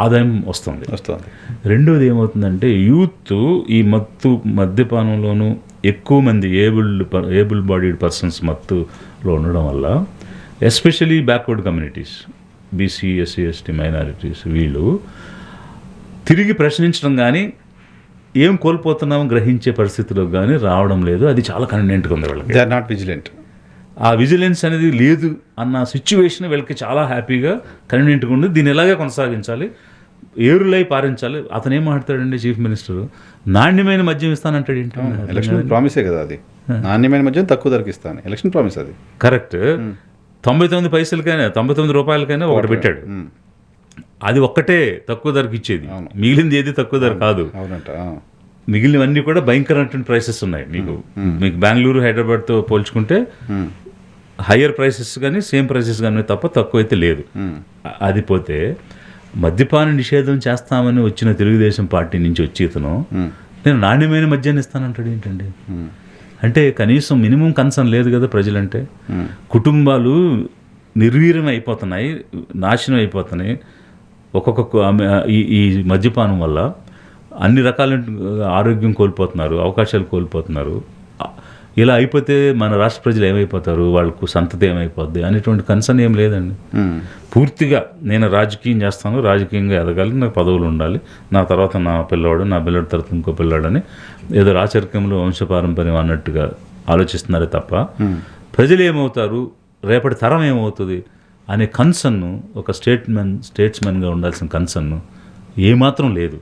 ఆదాయం వస్తుంది. రెండోది ఏమవుతుందంటే, యూత్ ఈ మద్యపానంలోనూ ఎక్కువ మంది ఏబుల్ బాడీడ్ పర్సన్స్ మత్తులో ఉండడం వల్ల, especially backward communities, BC, SC, ST, minorities, వీళ్ళు తిరిగి ప్రశ్నించడం కానీ ఏం కోల్పోతున్నామో గ్రహించే పరిస్థితిలో కానీ రావడం లేదు. అది చాలా కన్వీనియంట్గా ఉంది వాళ్ళకి. They are not vigilant. ఆ విజిలెన్స్ అనేది లేదు అన్న సిచ్యువేషన్ వీళ్ళకి చాలా హ్యాపీగా కన్వీనియంట్గా ఉంది. దీన్ని ఎలాగే కొనసాగించాలి, ఏరులై పారించాలి. అతను ఏం మాట్లాడాడండి చీఫ్ మినిస్టర్, నాణ్యమైన మద్యం ఇస్తానంటాడు. ఏంటి ఎలక్షన్ ప్రామిసే కదా అది, నాణ్యమైన మద్యం తక్కువ ధరకు ఇస్తాను, ఎలక్షన్ ప్రామిస్ అది. కరెక్ట్. 99 పైసలకైనా 99 రూపాయలకైనా ఒకటి పెట్టాడు. అది ఒక్కటే తక్కువ ధరకు ఇచ్చేది, మిగిలింది ఏది తక్కువ ధర కాదు. మిగిలినవన్నీ కూడా భయంకరమైనటువంటి ప్రైసెస్ ఉన్నాయి. మీకు బెంగళూరు, హైదరాబాద్తో పోల్చుకుంటే హయ్యర్ ప్రైసెస్ కానీ సేమ్ ప్రైసెస్ కానీ తప్ప తక్కువ అయితే లేదు. అది పోతే మద్యపాన నిషేధం చేస్తామని వచ్చిన తెలుగుదేశం పార్టీ నుంచి వచ్చి ఇతను నేను నాణ్యమైన మద్యాన్ని ఇస్తానంటాడు. ఏంటండి అంటే కనీసం మినిమం కన్సర్న్ లేదు కదా ప్రజలంటే. కుటుంబాలు నిర్వీర్యం అయిపోతున్నాయి, నాశనం అయిపోతున్నాయి. ఈ మద్యపానం వల్ల అన్ని రకాల ఆరోగ్యం కోల్పోతున్నారు, అవకాశాలు కోల్పోతున్నారు. ఇలా అయిపోతే మన రాష్ట్ర ప్రజలు ఏమైపోతారు, వాళ్ళకు సంతతి ఏమైపోద్ది అనేటువంటి కన్సర్న్ ఏం లేదండి. పూర్తిగా నేను రాజకీయం చేస్తాను, రాజకీయంగా ఎదగాలి, నాకు పదవులు ఉండాలి, నా తర్వాత నా పిల్లవాడు, నా పిల్లడి తర్వాత ఇంకో పిల్లాడని ఏదో రాచరికంలో వంశపారంపర్యం అన్నట్టుగా ఆలోచిస్తున్నారే తప్ప ప్రజలు ఏమవుతారు, రేపటి తరం ఏమవుతుంది అనే కన్సర్న్, ఒక స్టేట్స్మెన్గా ఉండాల్సిన కన్సర్న్ ఏమాత్రం లేదు.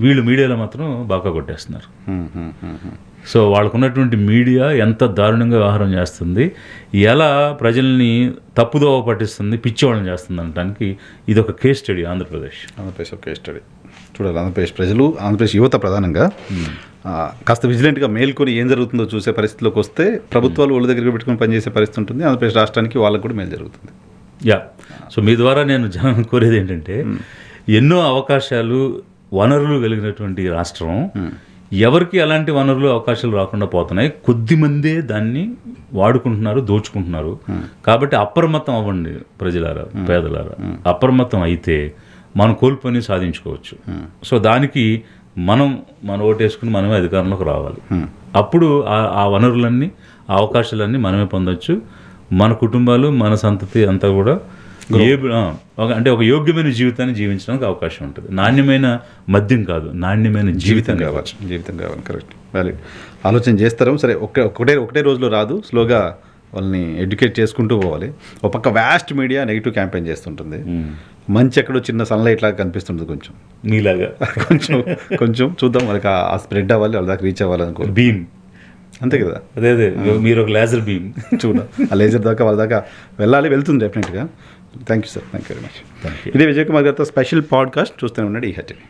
వీళ్ళు మీడియాలో మాత్రం బాగా కొట్టేస్తున్నారు. సో వాళ్ళకున్నటువంటి మీడియా ఎంత దారుణంగా వ్యవహారం చేస్తుంది, ఎలా ప్రజల్ని తప్పుదోవ పట్టిస్తుంది, పిచ్చివాళ్ళని చేస్తుంది అనడానికి ఇది ఒక కేస్ స్టడీ. ఆంధ్రప్రదేశ్ ఒక కేస్ స్టడీ. చూడాలి, ఆంధ్రప్రదేశ్ ప్రజలు, ఆంధ్రప్రదేశ్ యువత ప్రధానంగా కాస్త విజిలెంట్గా మేల్కొని ఏం జరుగుతుందో చూసే పరిస్థితిలోకి వస్తే ప్రభుత్వాలు వాళ్ళ దగ్గరికి పెట్టుకుని పనిచేసే పరిస్థితి ఉంటుంది. ఆంధ్రప్రదేశ్ రాష్ట్రానికి వాళ్ళకు కూడా మేలు జరుగుతుంది. సో మీ ద్వారా నేను జనం కోరేది ఏంటంటే, ఎన్నో అవకాశాలు, వనరులు కలిగినటువంటి రాష్ట్రం, ఎవరికి అలాంటి వనరులు, అవకాశాలు రాకుండా పోతున్నాయి. కొద్దిమందే దాన్ని వాడుకుంటున్నారు, దోచుకుంటున్నారు. కాబట్టి అప్రమత్తం అవ్వండి ప్రజలారా, పేదలారా. అప్రమత్తం అయితే మనం కోల్పోని సాధించుకోవచ్చు. సో దానికి మన ఓటేసుకుని మనమే అధికారంలోకి రావాలి. అప్పుడు ఆ వనరులన్నీ, ఆ అవకాశాలన్నీ మనమే పొందొచ్చు. మన కుటుంబాలు, మన సంతతి అంతా కూడా అంటే ఒక యోగ్యమైన జీవితాన్ని జీవించడానికి అవకాశం ఉంటుంది. నాణ్యమైన మద్యం కాదు, నాణ్యమైన జీవితం కావాలి. కరెక్ట్, వ్యాలిడ్ ఆలోచన చేస్తారు. సరే, ఒకటే రోజులో రాదు, స్లోగా వాళ్ళని ఎడ్యుకేట్ చేసుకుంటూ పోవాలి. ఒక పక్క వ్యాస్ట్ మీడియా నెగిటివ్ క్యాంపెయిన్ చేస్తుంటుంది, మంచి ఎక్కడో చిన్న సన్లైట్ లాగా కనిపిస్తుంటుంది. కొంచెం మీలాగా కొంచెం చూద్దాం, వాళ్ళకి ఆ స్ప్రెడ్ అవ్వాలి, వాళ్ళ దాకా రీచ్ అవ్వాలి అనుకో. బీమ్ అంతే కదా, అదే మీరు ఒక లేజర్ బీమ్ ఆ లేజర్ దాకా వాళ్ళ దాకా వెళ్తుంది డెఫినెట్గా. Thank you sir, thank you very much. ఇదే విజయ్ కుమార్ గారితో స్పెషల్ పాడ్కాస్ట్. చూస్తూనే ఉన్నాడు ఈ హెచ్డి.